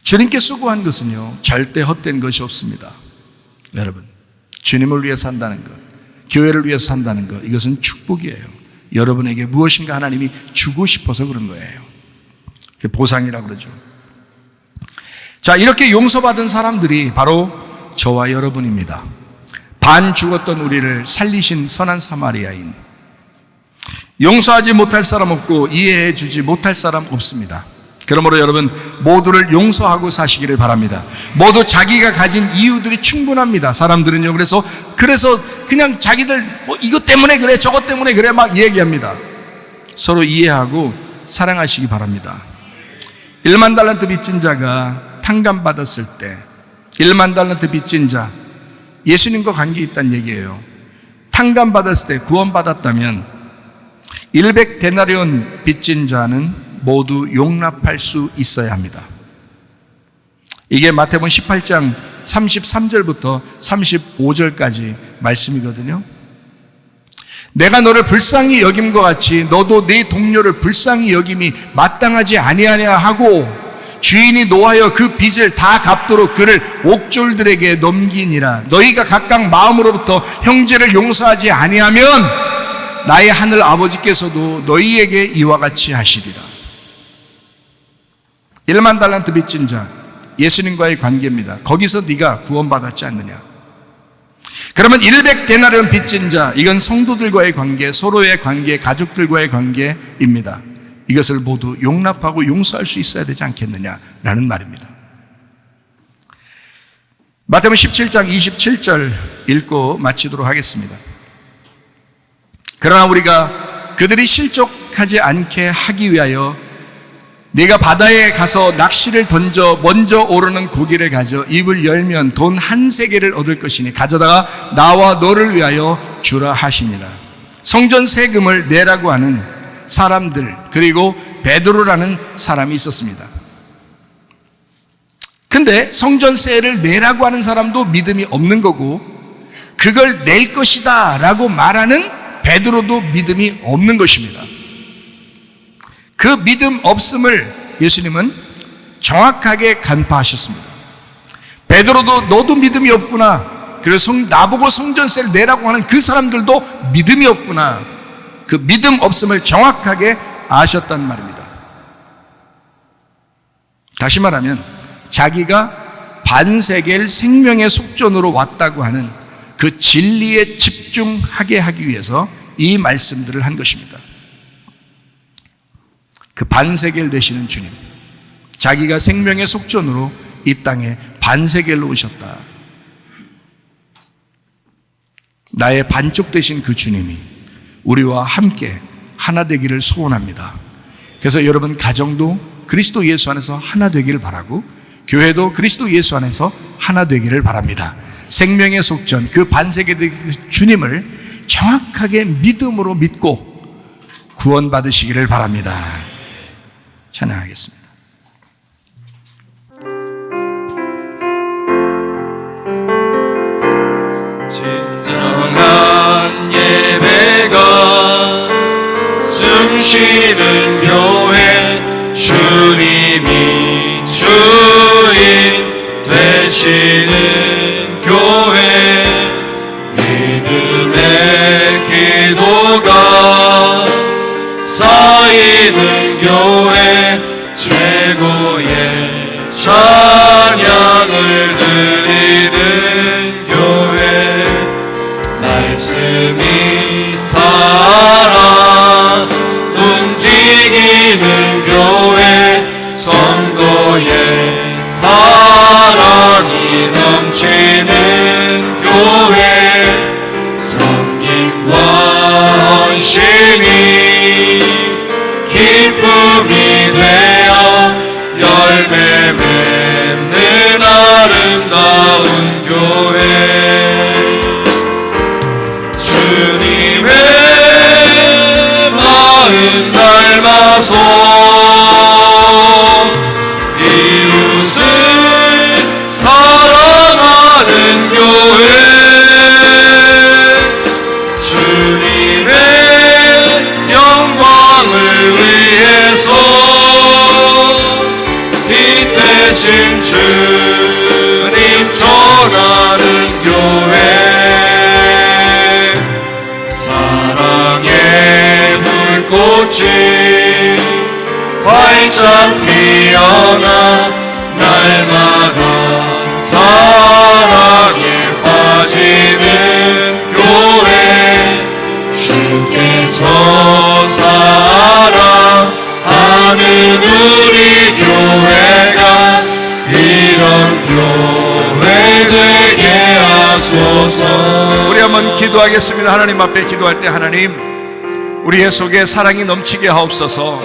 주님께 수고한 것은요, 절대 헛된 것이 없습니다. 여러분, 주님을 위해 산다는 것, 교회를 위해서 산다는 것, 이것은 축복이에요. 여러분에게 무엇인가 하나님이 주고 싶어서 그런 거예요. 그게 보상이라고 그러죠. 자, 이렇게 용서받은 사람들이 바로 저와 여러분입니다. 반 죽었던 우리를 살리신 선한 사마리아인. 용서하지 못할 사람 없고 이해해 주지 못할 사람 없습니다. 그러므로 여러분 모두를 용서하고 사시기를 바랍니다. 모두 자기가 가진 이유들이 충분합니다. 사람들은요, 그래서 그냥 자기들 뭐 이것 때문에 그래, 저것 때문에 그래 막 얘기합니다. 서로 이해하고 사랑하시기 바랍니다. 1만 달란트 빚진 자가 탕감받았을 때 1만 달란트 빚진 자, 예수님과 관계 있다는 얘기예요. 탕감받았을 때 구원받았다면 100데나리온 빚진 자는 모두 용납할 수 있어야 합니다. 이게 마태복음 18장 33절부터 35절까지 말씀이거든요. 내가 너를 불쌍히 여김과 같이 너도 네 동료를 불쌍히 여김이 마땅하지 아니하냐 하고 주인이 노하여 그 빚을 다 갚도록 그를 옥졸들에게 넘기니라. 너희가 각각 마음으로부터 형제를 용서하지 아니하면 나의 하늘 아버지께서도 너희에게 이와 같이 하시리라. 1만 달란트 빚진 자, 예수님과의 관계입니다. 거기서 네가 구원받았지 않느냐. 그러면 100데나리온 빚진 자, 이건 성도들과의 관계, 서로의 관계, 가족들과의 관계입니다. 이것을 모두 용납하고 용서할 수 있어야 되지 않겠느냐라는 말입니다. 마태복음 17장 27절 읽고 마치도록 하겠습니다. 그러나 우리가 그들이 실족하지 않게 하기 위하여 네가 바다에 가서 낚시를 던져 먼저 오르는 고기를 가져 입을 열면 돈 한 세겔을 얻을 것이니 가져다가 나와 너를 위하여 주라 하시니라. 성전 세금을 내라고 하는 사람들, 그리고 베드로라는 사람이 있었습니다. 근데 성전세를 내라고 하는 사람도 믿음이 없는 거고 그걸 낼 것이다 라고 말하는 베드로도 믿음이 없는 것입니다. 그 믿음 없음을 예수님은 정확하게 간파하셨습니다. 베드로도 너도 믿음이 없구나. 그래서 나보고 성전세를 내라고 하는 그 사람들도 믿음이 없구나. 그 믿음 없음을 정확하게 아셨단 말입니다. 다시 말하면 자기가 반세겔 생명의 속전으로 왔다고 하는 그 진리에 집중하게 하기 위해서 이 말씀들을 한 것입니다. 그 반세겔 되시는 주님, 자기가 생명의 속전으로 이 땅에 반세겔로 오셨다. 나의 반쪽 되신 그 주님이 우리와 함께 하나 되기를 소원합니다. 그래서 여러분 가정도 그리스도 예수 안에서 하나 되기를 바라고 교회도 그리스도 예수 안에서 하나 되기를 바랍니다. 생명의 속전, 그 반세겔 주님을 정확하게 믿음으로 믿고 구원받으시기를 바랍니다. 찬양하겠습니다. 진정한 예배가 숨쉬는 교회, 주님이 주인 되시는 교회, 믿음의 기도가 쌓이는 교회, 최고의 찬양을 드리는 교회, 말씀이 살아 움직이는 교회, 성도의 사랑이 넘치는 교회, 섬김과 헌신이 기쁨이 되어 열매 맺는 아름다운 교회, 주님의 마음 닮아서 이웃을 사랑하는 교회, 주님의 영광을 위해서 빛 대신 주님 전하는 교회, 사랑의 불꽃이 활짝 피어나 날마다 사랑에 빠지는 교회, 주께서 사랑하는 우리 교회가 이런 교회 되게 하소서. 우리 한번 기도하겠습니다. 하나님 앞에 기도할 때 하나님, 우리의 속에 사랑이 넘치게 하옵소서.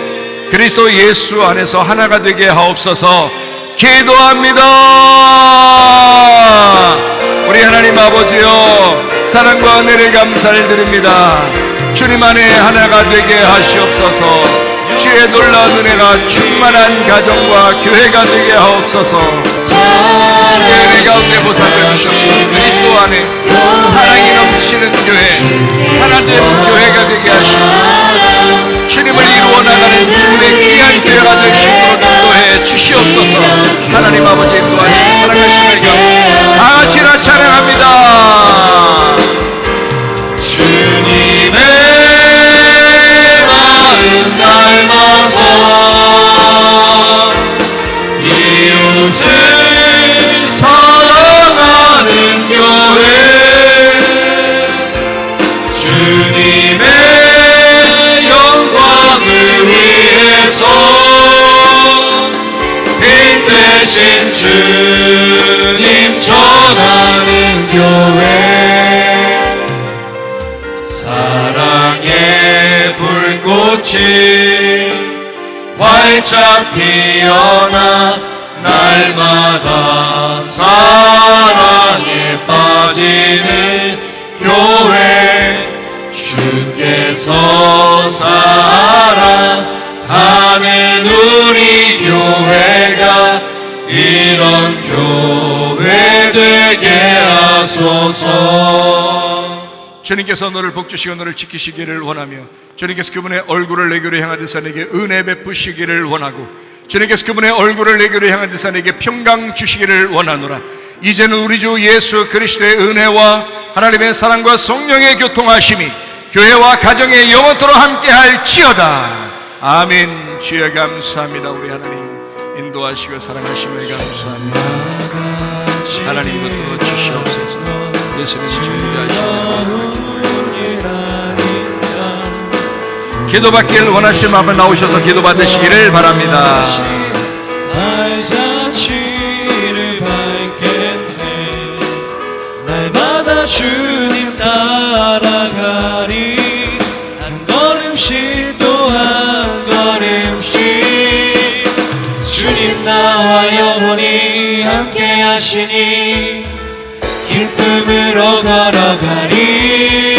그리스도 예수 안에서 하나가 되게 하옵소서. 기도합니다. 우리 하나님 아버지여, 사랑과 은혜를 감사를 드립니다. 주님 안에 하나가 되게 하시옵소서. 주의 놀라운 은혜가 충만한 가정과 교회가 되게 하옵소서. 주의 은혜 가운데 보살펴 주시고 그리스도 안에 사랑이 넘치는 교회, 하나된 교회가 되게 하시고 주님을 이루어 나가는 주님의 귀한 교회가 될 수 있도록 인도해 주시옵소서. 하나님 아버지 인도하시고 사랑하시는 경 다 같이 다 찬양합니다. 주님의 마음 닮아서 이웃을 사랑하는 교회, 주님의 영광을 위해서 빛 대신 주님 전하는 교회, 사랑의 불꽃이 활짝 피어나 날마다 사랑에 빠지는 교회, 주께서 사랑하는 우리 교회가 이런 교회 되게 하소서. 주님께서 너를 복주시고 너를 지키시기를 원하며, 주님께서 그분의 얼굴을 내게로 향하듯 내게 은혜 베푸시기를 원하고, 주님께서 그분의 얼굴을 내게로 향하듯 내게 평강 주시기를 원하노라. 이제는 우리 주 예수 그리스도의 은혜와 하나님의 사랑과 성령의 교통하심이 교회와 가정에 영원토록 함께할지어다. 아멘. 주여 감사합니다. 우리 하나님 인도하시고 사랑하심을 감사합니다. 하나님 붙들어 주시옵소서. 예수님 준비하시옵소서. 기도받기를 원하시면 앞에 나오셔서 기도받으시기를 바랍니다. 발자취를 밟겠네. 날마다 주님 따라가리. 한 걸음씩 또 한 걸음씩 주님 나와 영원히 함께 하시니 기쁨으로 걸어가리.